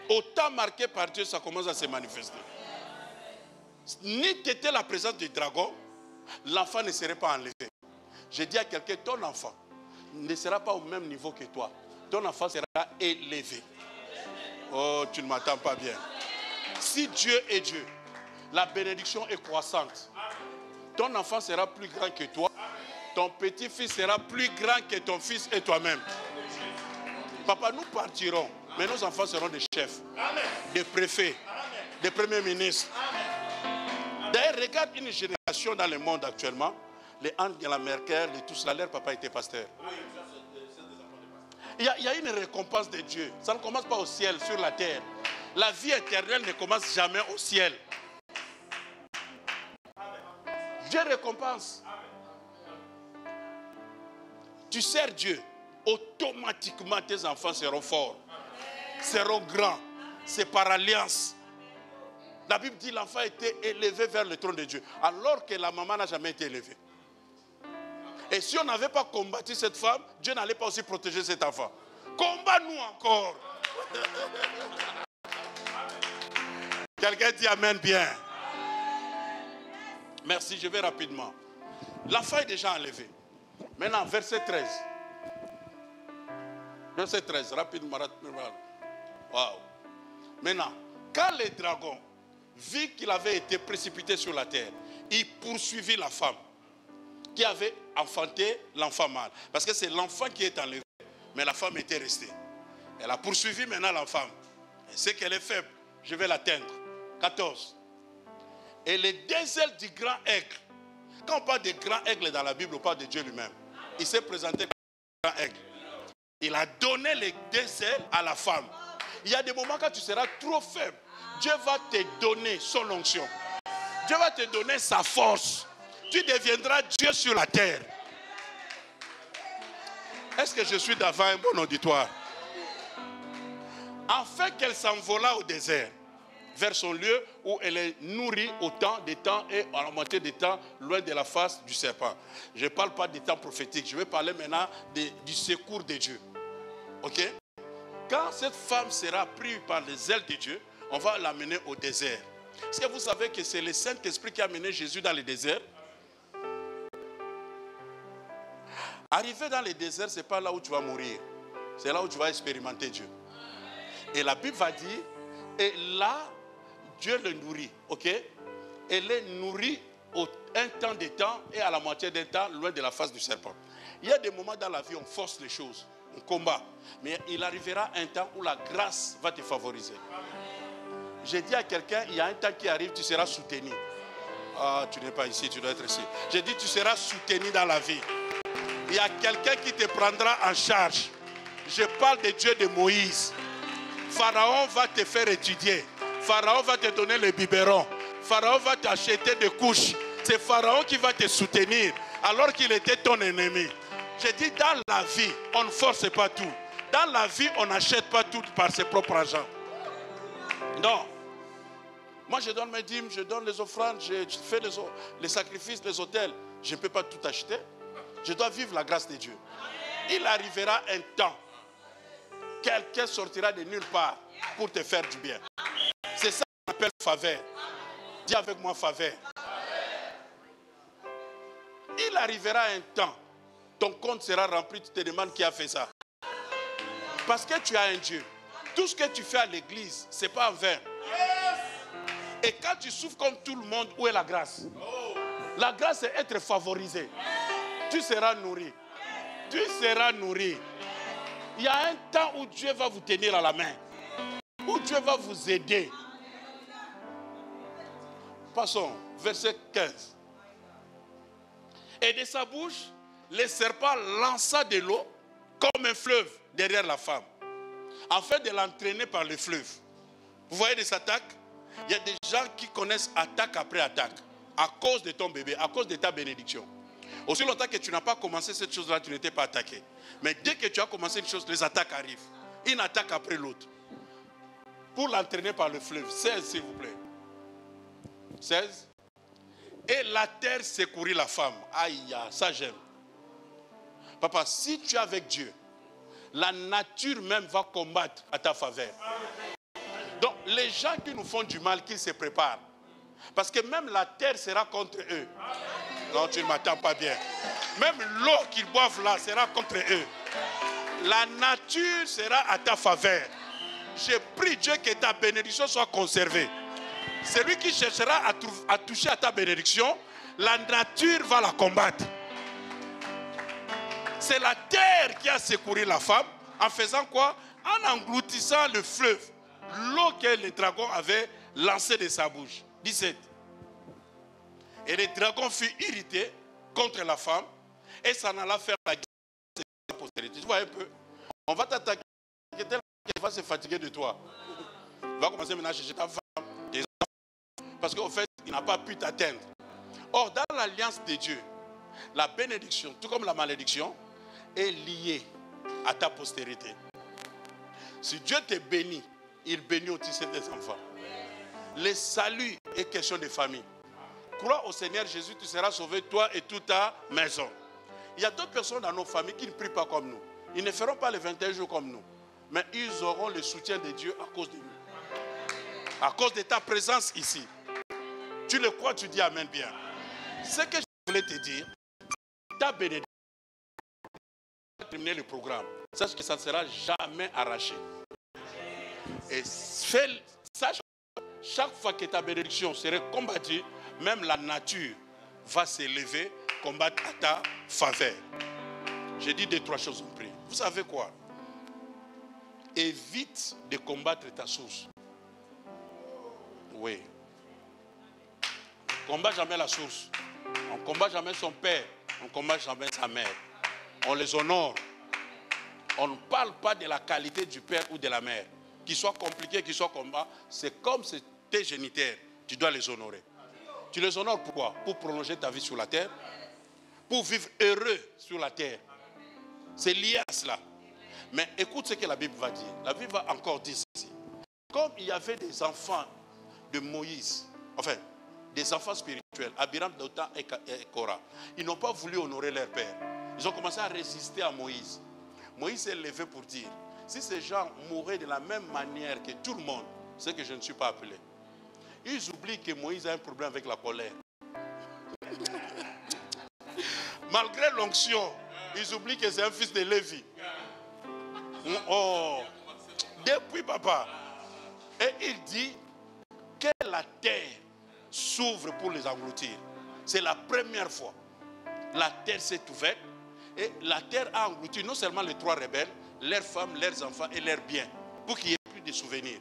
Speaker 1: Autant marqué par Dieu, ça commence à se manifester. Ni qu'était la présence du dragon, l'enfant ne serait pas enlevé. Je dis à quelqu'un, ton enfant ne sera pas au même niveau que toi. Ton enfant sera élevé. Oh, tu ne m'entends pas bien. Si Dieu est Dieu, la bénédiction est croissante. Ton enfant sera plus grand que toi. Ton petit-fils sera plus grand que ton fils et toi-même. Papa, nous partirons, mais nos enfants seront des chefs, des préfets, des premiers ministres. D'ailleurs, regarde une génération dans le monde actuellement. Les Angela Merkel, et tout cela, leur papa était pasteur. Il y a une récompense de Dieu. Ça ne commence pas au ciel, sur la terre. La vie éternelle ne commence jamais au ciel. Dieu récompense. Tu sers Dieu, automatiquement tes enfants seront forts, seront grands. C'est par alliance. La Bible dit que l'enfant a été élevé vers le trône de Dieu, alors que la maman n'a jamais été élevée. Et si on n'avait pas combattu cette femme, Dieu n'allait pas aussi protéger cet enfant. Combat-nous encore. Quelqu'un dit amen bien. Merci, je vais rapidement. L'enfant est déjà enlevé. Maintenant, verset 13. Verset 13, rapidement. Wow. Maintenant, quand le dragon vit qu'il avait été précipité sur la terre, il poursuivit la femme qui avait enfanté l'enfant mâle. Parce que c'est l'enfant qui est enlevé, mais la femme était restée. Elle a poursuivi maintenant la femme. Elle sait qu'elle est faible. Je vais l'atteindre. 14. Et les deux ailes du grand aigle. Quand on parle de grand aigle dans la Bible, on parle de Dieu lui-même. Il s'est présenté comme grand aigle. Il a donné les déserts à la femme. Il y a des moments quand tu seras trop faible, Dieu va te donner son onction. Dieu va te donner sa force. Tu deviendras Dieu sur la terre. Est-ce que je suis devant un bon auditoire? Afin qu'elle s'envola au désert, vers son lieu où elle est nourrie au temps des temps et à la moitié des temps, loin de la face du serpent. Je ne parle pas des temps prophétiques, je vais parler maintenant du secours de Dieu. Ok? Quand cette femme sera prise par les ailes de Dieu, on va l'amener au désert. Est-ce que vous savez que c'est le Saint-Esprit qui a amené Jésus dans le désert? Arriver dans le désert, ce n'est pas là où tu vas mourir. C'est là où tu vas expérimenter Dieu. Et la Bible va dire, et là, Dieu le nourrit, ok? Elle est nourrie au un temps de temps et à la moitié d'un temps, loin de la face du serpent. Il y a des moments dans la vie où on force les choses, on combat. Mais il arrivera un temps où la grâce va te favoriser. J'ai dit à quelqu'un, il y a un temps qui arrive, tu seras soutenu. Ah, tu n'es pas ici, tu dois être ici. J'ai dit, tu seras soutenu dans la vie. Il y a quelqu'un qui te prendra en charge. Je parle de Dieu de Moïse. Pharaon va te faire étudier. Pharaon va te donner le biberon. Pharaon va t'acheter des couches. C'est Pharaon qui va te soutenir alors qu'il était ton ennemi. J'ai dit, dans la vie, on ne force pas tout. Dans la vie, on n'achète pas tout par ses propres argent. Non. Moi, je donne mes dîmes, je donne les offrandes, je fais les sacrifices, les autels. Je ne peux pas tout acheter. Je dois vivre la grâce de Dieu. Il arrivera un temps. Quelqu'un sortira de nulle part pour te faire du bien. C'est ça qu'on appelle faveur. Dis avec moi faveur. Il arrivera un temps, ton compte sera rempli, tu te demandes qui a fait ça. Parce que tu as un Dieu. Tout ce que tu fais à l'église, ce n'est pas en vain. Et quand tu souffres comme tout le monde, où est la grâce? La grâce, c'est être favorisé. Tu seras nourri. Tu seras nourri. Il y a un temps où Dieu va vous tenir à la main. Où Dieu va vous aider. Passons, verset 15. Et de sa bouche, le serpent lança de l'eau comme un fleuve derrière la femme, afin de l'entraîner par le fleuve. Vous voyez des attaques? Il y a des gens qui connaissent attaque après attaque, à cause de ton bébé, à cause de ta bénédiction. Aussi longtemps que tu n'as pas commencé cette chose-là, tu n'étais pas attaqué. Mais dès que tu as commencé une chose, les attaques arrivent. Une attaque après l'autre. Pour l'entraîner par le fleuve. 16, s'il vous plaît. 16. Et la terre secourit la femme. Aïe, ça j'aime. Papa, si tu es avec Dieu, la nature même va combattre à ta faveur. Donc, les gens qui nous font du mal, qu'ils se préparent. Parce que même la terre sera contre eux. Non, tu ne m'attends pas bien. Même l'eau qu'ils boivent là sera contre eux. La nature sera à ta faveur. Je prie Dieu que ta bénédiction soit conservée. Celui qui cherchera à toucher à ta bénédiction, la nature va la combattre. C'est la terre qui a secouru la femme en faisant quoi? En engloutissant le fleuve. L'eau que le dragon avait lancée de sa bouche. 17. Et le dragon fut irrité contre la femme et s'en alla faire la guerre de la postérité. Tu vois un peu? On va t'attaquer, quelqu'un va se fatiguer de toi. On va commencer maintenant à chercher ta femme, tes enfants, parce qu'au fait, il n'a pas pu t'atteindre. Or, dans l'alliance de Dieu, la bénédiction, tout comme la malédiction, est liée à ta postérité. Si Dieu te bénit, il bénit aussi tes enfants. Le salut est question de famille. Crois au Seigneur Jésus, tu seras sauvé, toi et toute ta maison. Il y a d'autres personnes dans nos familles qui ne prient pas comme nous. Ils ne feront pas les 21 jours comme nous. Mais ils auront le soutien de Dieu à cause de nous. À cause de ta présence ici. Tu le crois, tu dis amen bien. Ce que je voulais te dire, ta bénédiction, terminer le programme. Sache que ça ne sera jamais arraché. Et sache que chaque fois que ta bénédiction serait combattue, même la nature va s'élever, combattre à ta faveur. J'ai dit 2-3 choses en prière. Vous savez quoi? Évite de combattre ta source. Oui. On ne combat jamais la source. On ne combat jamais son père. On ne combat jamais sa mère. On les honore. On ne parle pas de la qualité du père ou de la mère. Qu'il soit compliqué, qu'il soit combat, c'est comme tes géniteurs. Tu dois les honorer. Tu les honores pourquoi? Pour prolonger ta vie sur la terre. Pour vivre heureux sur la terre. C'est lié à cela. Mais écoute ce que la Bible va dire. La Bible va encore dire ceci. Comme il y avait des enfants de Moïse, enfin, des enfants spirituels, Abiram, Dathan et Korah, ils n'ont pas voulu honorer leur père. Ils ont commencé à résister à Moïse. Moïse s'est levé pour dire, si ces gens mouraient de la même manière que tout le monde, c'est que je ne suis pas appelé. Ils oublient que Moïse a un problème avec la colère. Malgré l'onction, ils oublient que c'est un fils de Lévi. Oh, depuis papa. Et il dit que la terre s'ouvre pour les engloutir. C'est la première fois. La terre s'est ouverte et la terre a englouti non seulement les trois rebelles, leurs femmes, leurs enfants et leurs biens, pour qu'il n'y ait plus de souvenirs.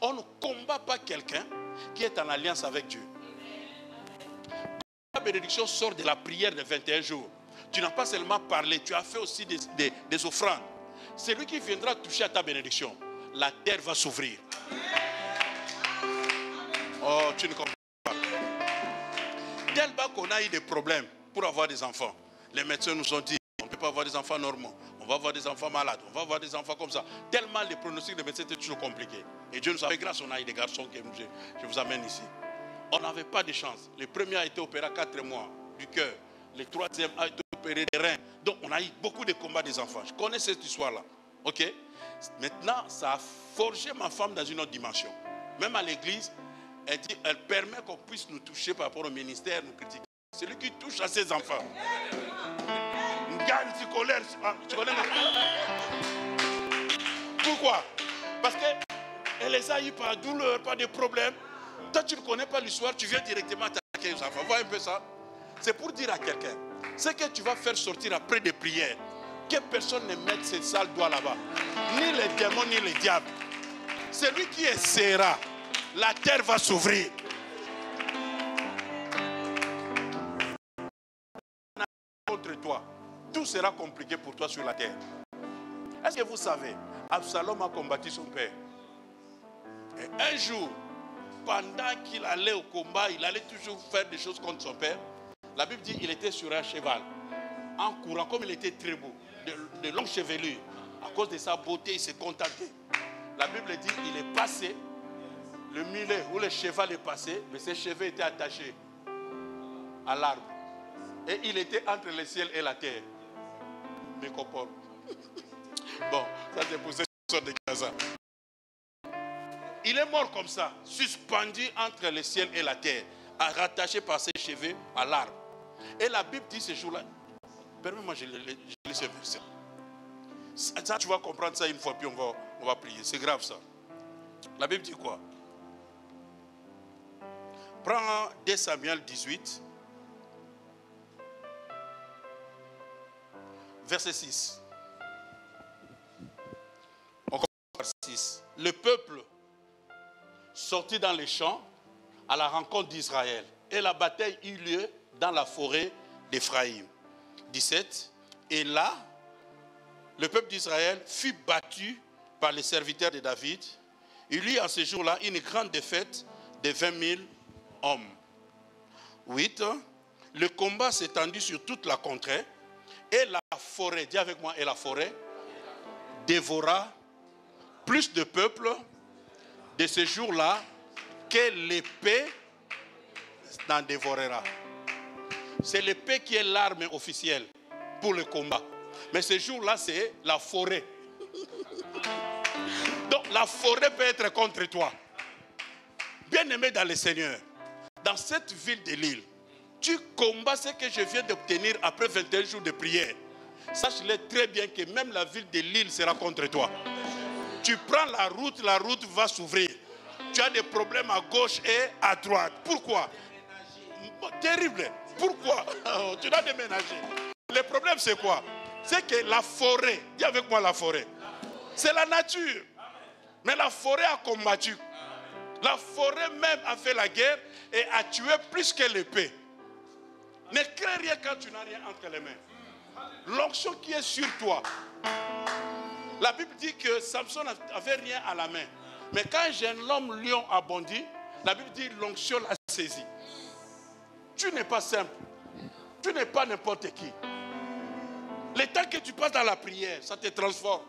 Speaker 1: On ne combat pas quelqu'un qui est en alliance avec Dieu. La bénédiction sort de la prière de 21 jours. Tu n'as pas seulement parlé, tu as fait aussi des offrandes. Celui qui viendra toucher à ta bénédiction, la terre va s'ouvrir. Oh, tu ne comprends pas. Tellement qu'on a eu des problèmes pour avoir des enfants. Les médecins nous ont dit, on ne peut pas avoir des enfants normaux. On va avoir des enfants malades. On va avoir des enfants comme ça. Tellement les pronostics des médecins étaient toujours compliqués. Et Dieu nous a fait grâce, on a eu des garçons que je vous amène ici. On n'avait pas de chance. Le premier a été opéré à 4 mois du cœur. Le troisième a été opéré des reins. Donc on a eu beaucoup de combats des enfants. Je connais cette histoire-là. Ok? Maintenant, ça a forgé ma femme dans une autre dimension. Même à l'église, elle permet qu'on puisse nous toucher par rapport au ministère, nous critiquer. Celui qui touche à ses enfants. Tu connais? Pourquoi? Parce qu'elle les a eu par douleur, par des problèmes. Toi, tu ne connais pas l'histoire, tu viens directement attaquer les enfants. Vois un peu ça. C'est pour dire à quelqu'un, ce que tu vas faire sortir après des prières, que personne ne mette ses sales doigts là-bas. Ni les démons, ni les diables. Celui qui essaiera, la terre va s'ouvrir. Contre toi, tout sera compliqué pour toi sur la terre. Est-ce que vous savez, Absalom a combattu son père. Et un jour, pendant qu'il allait au combat, il allait toujours faire des choses contre son père. La Bible dit qu'il était sur un cheval, en courant, comme il était très beau, de longues chevelures. À cause de sa beauté, il s'est contenté. La Bible dit qu'il est passé, le mulet ou le cheval est passé, mais ses cheveux étaient attachés à l'arbre. Et il était entre le ciel et la terre. Mécopole. Bon, ça c'est pour ceux qui sont de Gaza. Il est mort comme ça, suspendu entre le ciel et la terre, rattaché par ses cheveux à l'arbre. Et la Bible dit ce jour-là, permets-moi, je lis ce verset. Ça, tu vas comprendre ça une fois, puis on va prier. C'est grave ça. La Bible dit quoi? Prends 2 Samuel 18, verset 6. On commence par 6. Le peuple sortit dans les champs à la rencontre d'Israël. Et la bataille eut lieu dans la forêt d'Éphraïm. 17. Et là, le peuple d'Israël fut battu par les serviteurs de David. Il y eut en ce jour-là une grande défaite de 20 000 hommes. 8. Le combat s'étendit sur toute la contrée. Et la forêt, dis avec moi, et la forêt dévora plus de peuple de ce jour-là que l'épée n'en dévorera. C'est l'épée qui est l'arme officielle pour le combat. Mais ce jour-là, c'est la forêt. Donc la forêt peut être contre toi. Bien-aimé dans le Seigneur, dans cette ville de Lille, tu combats ce que je viens d'obtenir après 21 jours de prière. Sache-le très bien que même la ville de Lille sera contre toi. Tu prends la route va s'ouvrir. Tu as des problèmes à gauche et à droite. Pourquoi? Terrible. Pourquoi? Tu dois déménager. Le problème c'est quoi? C'est que la forêt, dis avec moi la forêt, c'est la nature. Mais la forêt a combattu. La forêt même a fait la guerre et a tué plus que l'épée. Ne crains rien quand tu n'as rien entre les mains. L'onction qui est sur toi La Bible dit que Samson n'avait rien à la main. Mais quand un jeune homme lion a bondi, la Bible dit l'onction l'a saisi. Tu n'es pas simple. Tu n'es pas n'importe qui. Le temps que tu passes dans la prière, ça te transforme.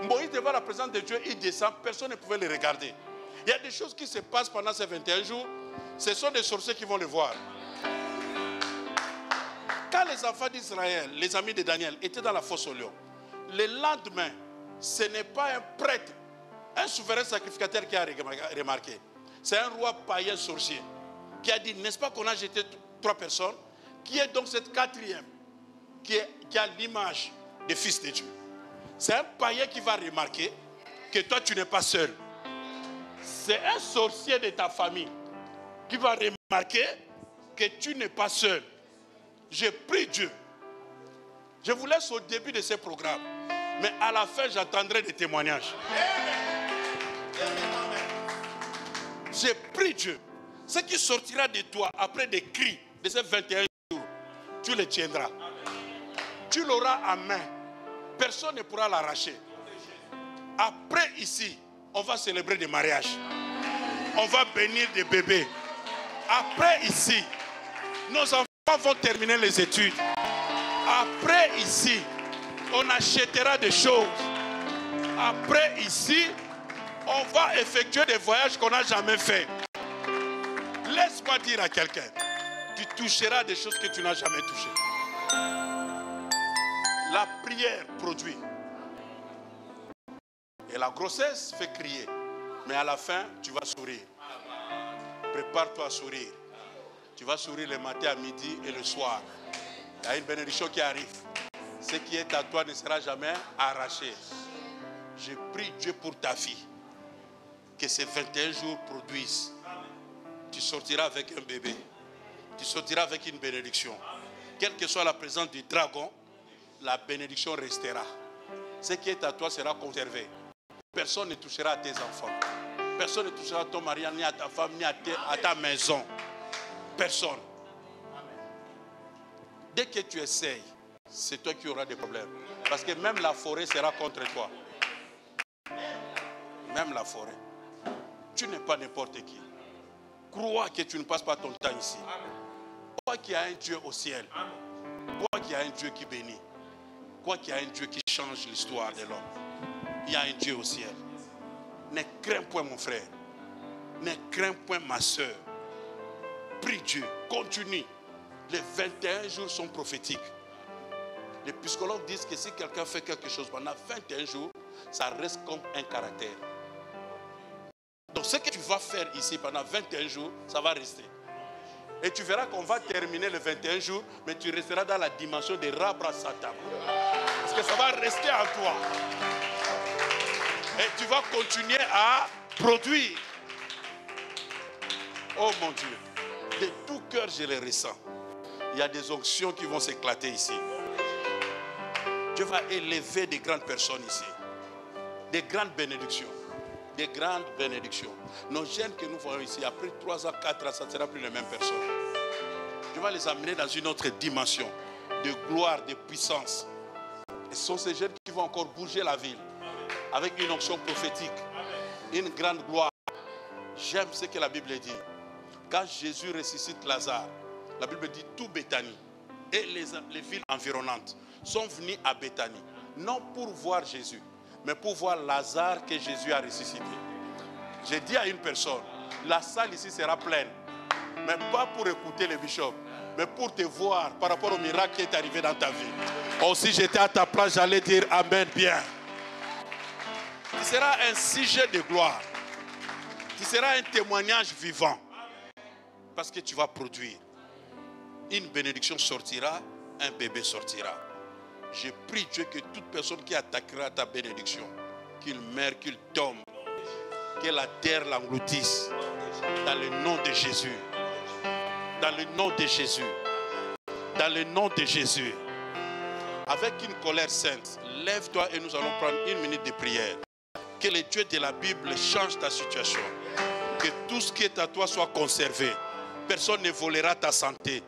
Speaker 1: Moïse devant la présence de Dieu, il descend, personne ne pouvait le regarder. Il y a des choses qui se passent pendant ces 21 jours. Ce sont des sorciers qui vont le voir. Quand les enfants d'Israël, les amis de Daniel, étaient dans la fosse au lion, le lendemain, ce n'est pas un prêtre, un souverain sacrificateur qui a remarqué. C'est un roi païen sorcier qui a dit, n'est-ce pas qu'on a jeté 3 personnes? Qui est donc cette 4e qui a l'image des fils de Dieu? C'est un païen qui va remarquer que toi tu n'es pas seul. C'est un sorcier de ta famille qui va remarquer que tu n'es pas seul. Je prie Dieu. Je vous laisse au début de ce programme. Mais à la fin, j'attendrai des témoignages. Je prie Dieu. Ce qui sortira de toi après des cris de ces 21 jours, tu le tiendras. Tu l'auras en main. Personne ne pourra l'arracher. Après ici, on va célébrer des mariages. On va bénir des bébés. Après ici, nos enfants vont terminer les études. Après ici, on achètera des choses. Après ici, on va effectuer des voyages qu'on n'a jamais fait. Laisse-moi dire à quelqu'un, tu toucheras des choses que tu n'as jamais touchées. La prière produit. Et la grossesse fait crier. Mais à la fin, tu vas sourire. Prépare-toi à sourire. Tu vas sourire le matin, à midi et le soir. Il y a une bénédiction qui arrive. Ce qui est à toi ne sera jamais arraché. Je prie Dieu pour ta vie. Que ces 21 jours produisent. Tu sortiras avec un bébé. Tu sortiras avec une bénédiction. Quelle que soit la présence du dragon, la bénédiction restera. Ce qui est à toi sera conservé. Personne ne touchera à tes enfants. Personne ne touchera à ton mari, ni à ta femme, ni à ta maison. Personne. Dès que tu essayes, c'est toi qui auras des problèmes. Parce que même la forêt sera contre toi. Même la forêt. Tu n'es pas n'importe qui. Crois que tu ne passes pas ton temps ici. Crois qu'il y a un Dieu au ciel. Crois qu'il y a un Dieu qui bénit. Crois qu'il y a un Dieu qui change l'histoire de l'homme. Il y a un Dieu au ciel. Ne crains point mon frère. Ne crains point ma soeur. Prie Dieu. Continue. Les 21 jours sont prophétiques. Les psychologues disent que si quelqu'un fait quelque chose pendant 21 jours, ça reste comme un caractère. Donc ce que tu vas faire ici pendant 21 jours, ça va rester. Et tu verras qu'on va terminer les 21 jours, mais tu resteras dans la dimension de Rabra Satama. Parce que ça va rester en toi. Et tu vas continuer à produire. Oh mon Dieu. De tout cœur, je les ressens. Il y a des onctions qui vont s'éclater ici. Dieu va élever des grandes personnes ici. Des grandes bénédictions. Des grandes bénédictions. Nos jeunes que nous voyons ici, après 3 ans, 4 ans, ça ne sera plus les mêmes personnes. Dieu va les amener dans une autre dimension de gloire, de puissance. Et ce sont ces jeunes qui vont encore bouger la ville avec une onction prophétique, une grande gloire. J'aime ce que la Bible dit. Quand Jésus ressuscite Lazare, la Bible dit tout Béthanie et les villes environnantes sont venus à Béthanie, non pour voir Jésus, mais pour voir Lazare que Jésus a ressuscité. J'ai dit à une personne, la salle ici sera pleine, mais pas pour écouter le bishop, mais pour te voir par rapport au miracle qui est arrivé dans ta vie. Oh, si j'étais à ta place, j'allais dire Amen bien. Tu seras un sujet de gloire. Tu seras un témoignage vivant. Parce que tu vas produire. Une bénédiction sortira, un bébé sortira. Je prie Dieu que toute personne qui attaquera ta bénédiction, qu'il meure, qu'il tombe, que la terre l'engloutisse. Dans le nom de Jésus. Dans le nom de Jésus. Dans le nom de Jésus. Avec une colère sainte, lève-toi et nous allons prendre 1 minute de prière. Que le Dieu de la Bible change ta situation. Que tout ce qui est à toi soit conservé. Personne ne volera ta santé.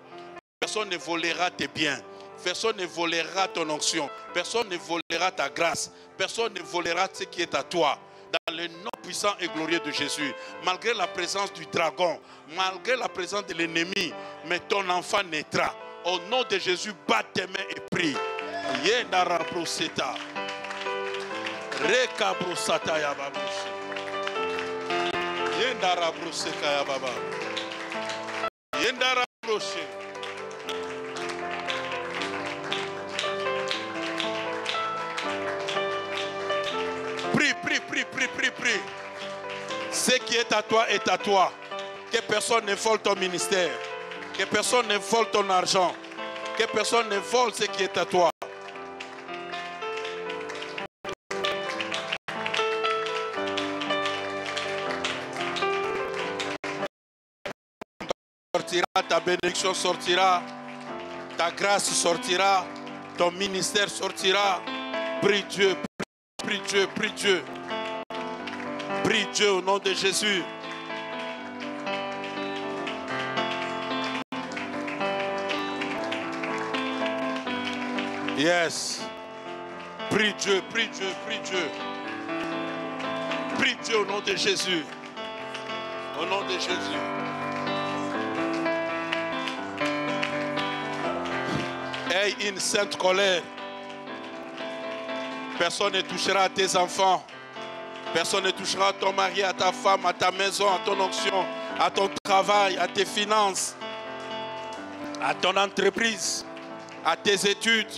Speaker 1: Personne ne volera tes biens. Personne ne volera ton onction. Personne ne volera volera ta grâce. Personne ne volera ce qui est à toi. Dans le nom puissant et glorieux de Jésus. Malgré la présence du dragon, malgré la présence de l'ennemi, mais ton enfant naîtra. Au nom de Jésus, bats tes mains et prie. Yendara broseta. Reka brosata ya babushi. Yendara broseka ya baba. Yendara broshe. Prie. Ce qui est à toi est à toi. Que personne ne vole ton ministère. Que personne ne vole ton argent. Que personne ne vole ce qui est à toi. Ta bénédiction sortira. Ta grâce sortira. Ton ministère sortira. Prie Dieu. Prie Dieu. Prie Dieu. Prie Dieu au nom de Jésus. Yes. Prie Dieu, prie Dieu, prie Dieu. Prie Dieu au nom de Jésus. Au nom de Jésus. Aie une sainte colère. Personne ne touchera à tes enfants. Personne ne touchera à ton mari, à ta femme, à ta maison, à ton onction, à ton travail, à tes finances, à ton entreprise, à tes études.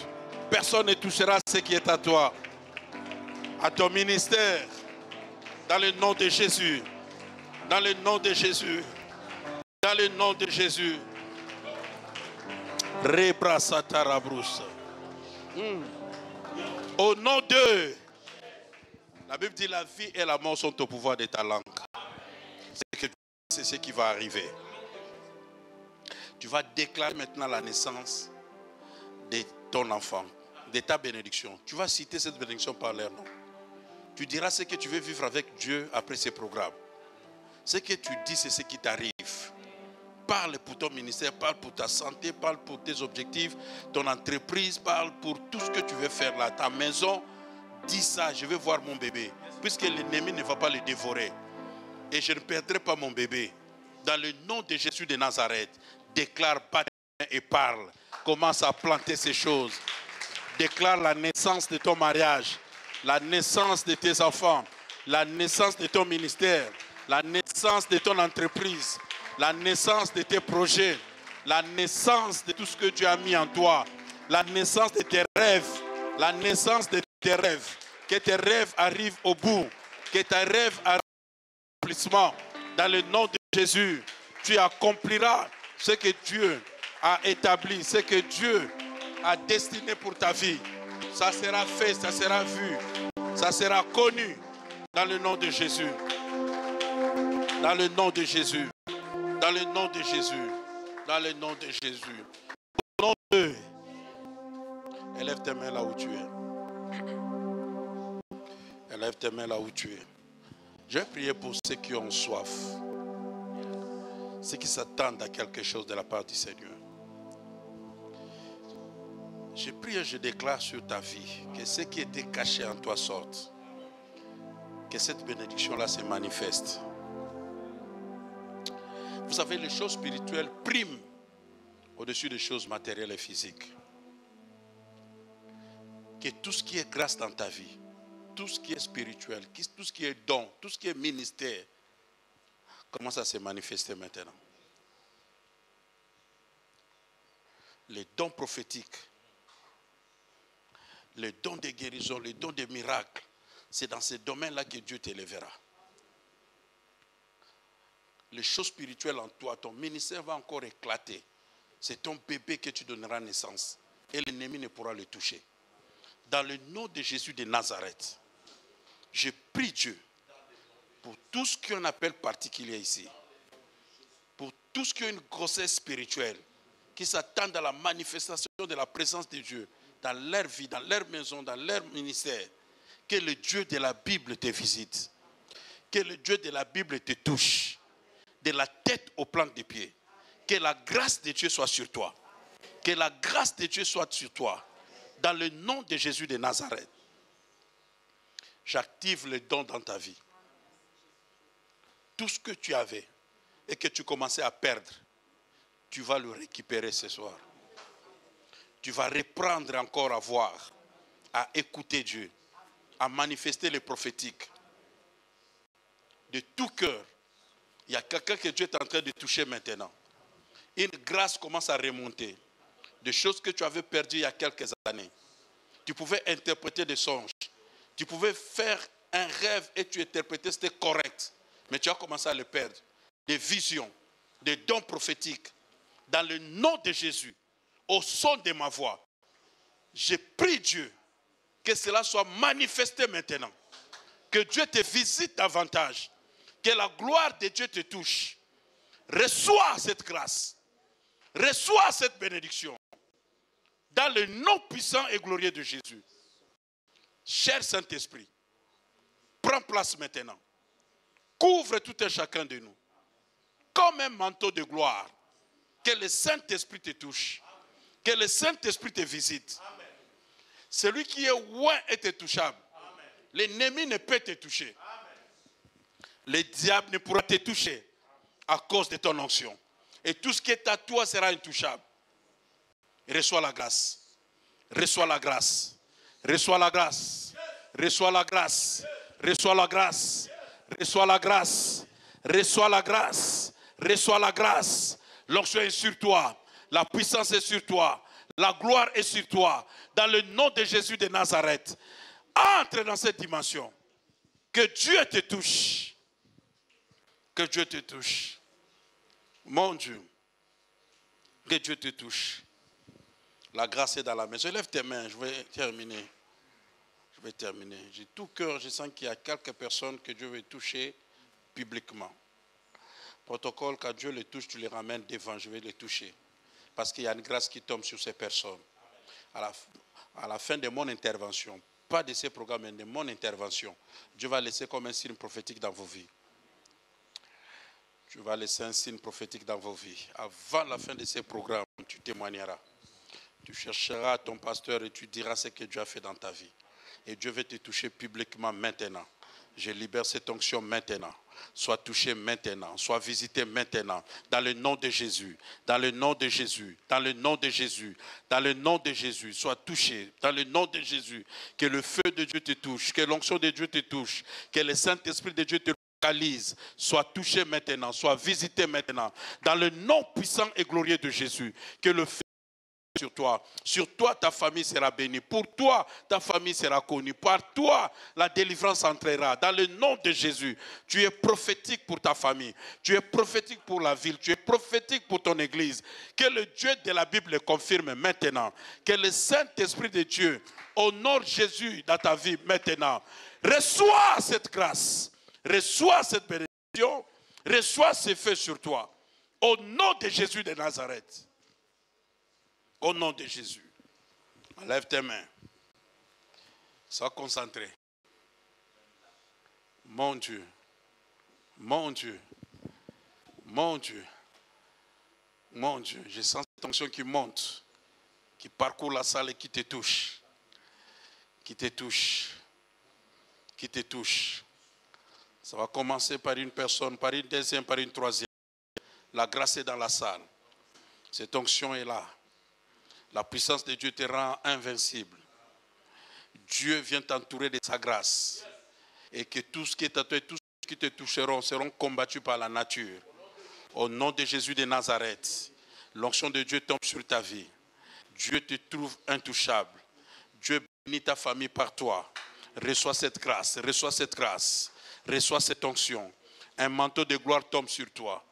Speaker 1: Personne ne touchera à ce qui est à toi, à ton ministère. Dans le nom de Jésus. Dans le nom de Jésus. Dans le nom de Jésus. Rebrasatarabrous. Au nom de... La Bible dit la vie et la mort sont au pouvoir de ta langue. C'est ce qui va arriver. Tu vas déclarer maintenant la naissance de ton enfant, de ta bénédiction. Tu vas citer cette bénédiction par leur nom. Tu diras ce que tu veux vivre avec Dieu après ces programmes. Ce que tu dis, c'est ce qui t'arrive. Parle pour ton ministère, parle pour ta santé, parle pour tes objectifs, ton entreprise, parle pour tout ce que tu veux faire là, ta maison. Dis ça, je vais voir mon bébé. Puisque l'ennemi ne va pas le dévorer. Et je ne perdrai pas mon bébé. Dans le nom de Jésus de Nazareth, déclare pas et parle. Commence à planter ces choses. Déclare la naissance de ton mariage, la naissance de tes enfants, la naissance de ton ministère, la naissance de ton entreprise, la naissance de tes projets, la naissance de tout ce que Dieu a mis en toi, la naissance de tes rêves, la naissance de tes rêves, que tes rêves arrivent au bout, que tes rêves arrivent à l'accomplissement. Dans le nom de Jésus, tu accompliras ce que Dieu a établi, ce que Dieu a destiné pour ta vie. Ça sera fait, ça sera vu, ça sera connu dans le nom de Jésus. Dans le nom de Jésus. Dans le nom de Jésus. Dans le nom de Jésus. Au nom de... Élève tes mains là où tu es. Élève tes mains là où tu es. Je vais prier pour ceux qui ont soif. Ceux qui s'attendent à quelque chose de la part du Seigneur. Je prie et je déclare sur ta vie que ce qui était caché en toi sorte. Que cette bénédiction-là se manifeste. Vous savez, les choses spirituelles priment au-dessus des choses matérielles et physiques. Que tout ce qui est grâce dans ta vie, tout ce qui est spirituel, tout ce qui est don, tout ce qui est ministère, commence à se manifester maintenant. Les dons prophétiques, les dons de guérison, les dons de miracles, c'est dans ces domaines-là que Dieu t'élèvera. Les choses spirituelles en toi, ton ministère va encore éclater. C'est ton bébé que tu donneras naissance. Et l'ennemi ne pourra le toucher. Dans le nom de Jésus de Nazareth, je prie Dieu pour tout ce qu'on appelle particulier ici. Pour tout ce qui a une grossesse spirituelle, qui s'attendent à la manifestation de la présence de Dieu dans leur vie, dans leur maison, dans leur ministère. Que le Dieu de la Bible te visite. Que le Dieu de la Bible te touche. De la tête aux plantes des pieds. Que la grâce de Dieu soit sur toi. Que la grâce de Dieu soit sur toi. Dans le nom de Jésus de Nazareth. j'active les dons dans ta vie. Tout ce que tu avais et que tu commençais à perdre, tu vas le récupérer ce soir. Tu vas reprendre encore à voir, à écouter Dieu, à manifester les prophétiques. De tout cœur, il y a quelqu'un que Dieu est en train de toucher maintenant. Une grâce commence à remonter. Des choses que tu avais perdues il y a quelques années. Tu pouvais interpréter des songes. Tu pouvais faire un rêve et tu interprétais, c'était correct. Mais tu as commencé à le perdre. Des visions, des dons prophétiques. Dans le nom de Jésus, au son de ma voix, je prie Dieu que cela soit manifesté maintenant. Que Dieu te visite davantage. Que la gloire de Dieu te touche. Reçois cette grâce. Reçois cette bénédiction. Dans le nom puissant et glorieux de Jésus. Cher Saint-Esprit, prends place maintenant. Couvre tout un chacun de nous. Comme un manteau de gloire. Que le Saint-Esprit te touche. Que le Saint-Esprit te visite. Amen. Celui qui est loin est intouchable. L'ennemi ne peut te toucher. Amen. Le diable ne pourra te toucher à cause de ton onction. Et tout ce qui est à toi sera intouchable. Reçois la grâce. Reçois la grâce. Reçois la grâce. Reçois la grâce. Reçois la grâce. Reçois la grâce. Reçois la grâce. Reçois la grâce. L'onction est sur toi. La puissance est sur toi. La gloire est sur toi. Dans le nom de Jésus de Nazareth. Entre dans cette dimension. Que Dieu te touche. Que Dieu te touche. Mon Dieu. Que Dieu te touche. La grâce est dans la maison. Lève tes mains, je vais terminer. Je vais terminer. J'ai tout cœur, je sens qu'il y a quelques personnes que Dieu veut toucher publiquement. Protocole, quand Dieu les touche, tu les ramènes devant, je vais les toucher. Parce qu'il y a une grâce qui tombe sur ces personnes. À la fin de mon intervention, pas de ces programmes, mais de mon intervention, Dieu va laisser comme un signe prophétique dans vos vies. Tu vas laisser un signe prophétique dans vos vies. Avant la fin de ces programmes, tu témoigneras. Tu chercheras ton pasteur et tu diras ce que Dieu a fait dans ta vie. Et Dieu veut te toucher publiquement maintenant. Je libère cette onction maintenant. Sois touché maintenant. Sois visité maintenant. Dans le nom de Jésus. Dans le nom de Jésus. Dans le nom de Jésus. Dans le nom de Jésus. Sois touché. Dans le nom de Jésus. Que le feu de Dieu te touche. Que l'onction de Dieu te touche. Que le Saint-Esprit de Dieu te localise. Sois touché maintenant. Sois visité maintenant. Dans le nom puissant et glorieux de Jésus. Que le feu sur toi. Sur toi, ta famille sera bénie. Pour toi, ta famille sera connue. Par toi, la délivrance entrera. Dans le nom de Jésus, tu es prophétique pour ta famille. Tu es prophétique pour la ville. Tu es prophétique pour ton église. Que le Dieu de la Bible le confirme maintenant. Que le Saint-Esprit de Dieu honore Jésus dans ta vie maintenant. Reçois cette grâce. Reçois cette bénédiction. Reçois ce feu sur toi. Au nom de Jésus de Nazareth. Au nom de Jésus. Lève tes mains. Sois concentré. Mon Dieu. Mon Dieu. Mon Dieu. Mon Dieu. Je sens cette tension qui monte. Qui parcourt la salle et qui te touche. Qui te touche. Qui te touche. Ça va commencer par une personne, par une deuxième, par une troisième. La grâce est dans la salle. Cette onction est là. La puissance de Dieu te rend invincible. Dieu vient t'entourer de sa grâce. Et que tout ce qui est à toi et tout ce qui te toucheront seront combattus par la nature. Au nom de Jésus de Nazareth, l'onction de Dieu tombe sur ta vie. Dieu te trouve intouchable. Dieu bénit ta famille par toi. Reçois cette grâce, reçois cette grâce, reçois cette onction. Un manteau de gloire tombe sur toi.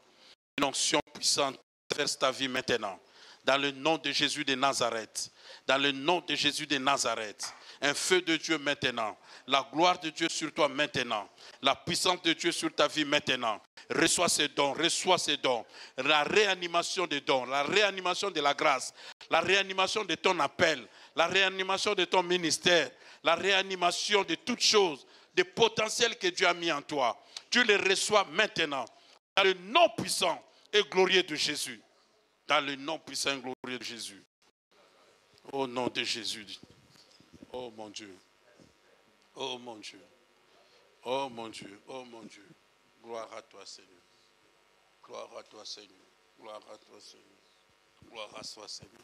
Speaker 1: Une onction puissante traverse ta vie maintenant. Dans le nom de Jésus de Nazareth. Dans le nom de Jésus de Nazareth. Un feu de Dieu maintenant. La gloire de Dieu sur toi maintenant. La puissance de Dieu sur ta vie maintenant. Reçois ces dons, reçois ces dons. La réanimation des dons, la réanimation de la grâce, la réanimation de ton appel, la réanimation de ton ministère, la réanimation de toutes choses, des potentiels que Dieu a mis en toi. Tu les reçois maintenant. Dans le nom puissant et glorieux de Jésus. Dans le nom puissant et glorieux de Jésus. Au nom de Jésus. Oh mon Dieu. Oh mon Dieu. Oh mon Dieu, oh mon Dieu. Gloire à toi, Seigneur. Gloire à toi, Seigneur. Gloire à toi, Seigneur. Gloire à toi, Seigneur.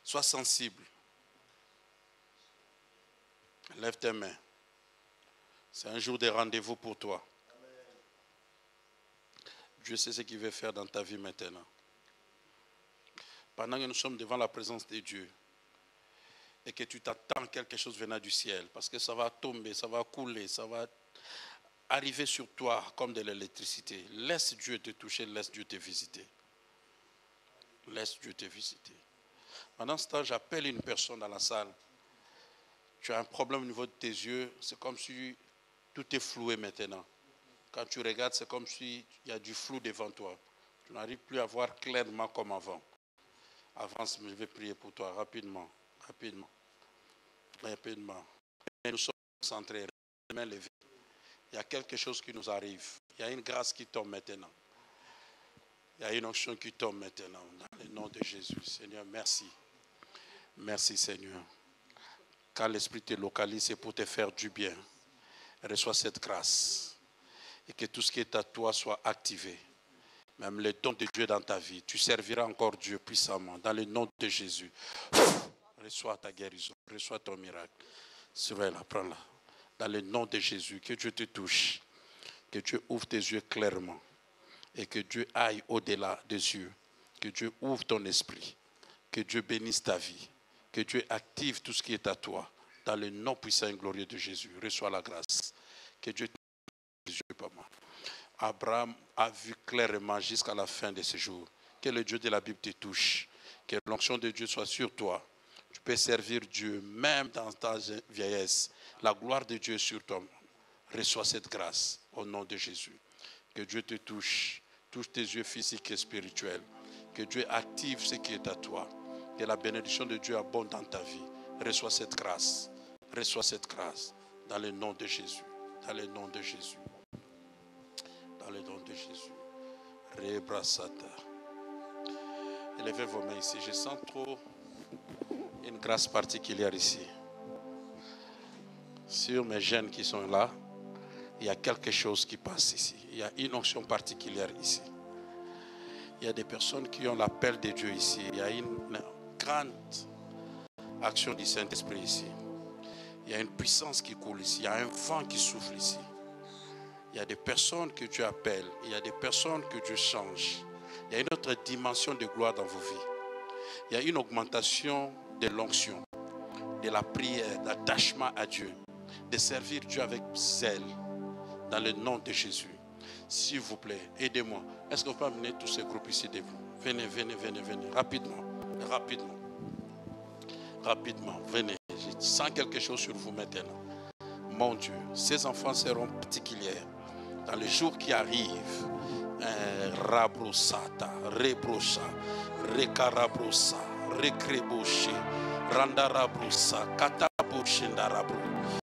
Speaker 1: Sois sensible. Lève tes mains. C'est un jour de rendez-vous pour toi. Dieu sait ce qu'il veut faire dans ta vie maintenant. Pendant que nous sommes devant la présence de Dieu et que tu t'attends quelque chose venant du ciel, parce que ça va tomber, ça va couler, ça va arriver sur toi comme de l'électricité. Laisse Dieu te toucher, laisse Dieu te visiter. Laisse Dieu te visiter. Pendant ce temps, j'appelle une personne dans la salle. Tu as un problème au niveau de tes yeux, c'est comme si tout est floué maintenant. Quand tu regardes, c'est comme s'il y a du flou devant toi. Tu n'arrives plus à voir clairement comme avant. Avance, je vais prier pour toi rapidement, rapidement, rapidement. Nous sommes concentrés, les mains levées. Il y a quelque chose qui nous arrive. Il y a une grâce qui tombe maintenant. Il y a une onction qui tombe maintenant. Dans le nom de Jésus. Seigneur, merci. Merci Seigneur. Quand l'Esprit te localise, c'est pour te faire du bien. Reçois cette grâce. Et que tout ce qui est à toi soit activé. Même les dons de Dieu dans ta vie. Tu serviras encore Dieu puissamment. Dans le nom de Jésus. Reçois ta guérison. Reçois ton miracle. Surveille-la, prends-la. Dans le nom de Jésus. Que Dieu te touche. Que Dieu ouvre tes yeux clairement. Et que Dieu aille au-delà des yeux. Que Dieu ouvre ton esprit. Que Dieu bénisse ta vie. Que Dieu active tout ce qui est à toi. Dans le nom puissant et glorieux de Jésus. Reçois la grâce. Que Dieu te touche, pas moi. Abraham a vu clairement jusqu'à la fin de ce jour. Que le Dieu de la Bible te touche. Que l'onction de Dieu soit sur toi. Tu peux servir Dieu même dans ta vieillesse. La gloire de Dieu est sur toi. Reçois cette grâce au nom de Jésus. Que Dieu te touche. Touche tes yeux physiques et spirituels. Que Dieu active ce qui est à toi. Que la bénédiction de Dieu abonde dans ta vie. Reçois cette grâce. Reçois cette grâce. Dans le nom de Jésus. Dans le nom de Jésus. Dans le nom de Jésus. Rebrasata. Élevez vos mains ici. Je sens trop une grâce particulière ici. Sur mes jeunes qui sont là, il y a quelque chose qui passe ici. Il y a une onction particulière ici. Il y a des personnes qui ont l'appel de Dieu ici. Il y a une grande action du Saint-Esprit ici. Il y a une puissance qui coule ici. Il y a un vent qui souffle ici. Il y a des personnes que Dieu appelle. Il y a des personnes que Dieu change. Il y a une autre dimension de gloire dans vos vies. Il y a une augmentation de l'onction, de la prière, d'attachement à Dieu, de servir Dieu avec zèle. Dans le nom de Jésus. S'il vous plaît, aidez-moi. Est-ce que vous pouvez amener tous ces groupes ici de vous? Venez, venez, venez, venez. Rapidement, rapidement. Rapidement, venez. Je sens quelque chose sur vous maintenant. Mon Dieu, ces enfants seront particuliers. Dans les jours qui arrivent, Rabrosata, Rebrosa, Rekarabrosa, Rekreboshi, Randarabrosa, Kataboshindarabro.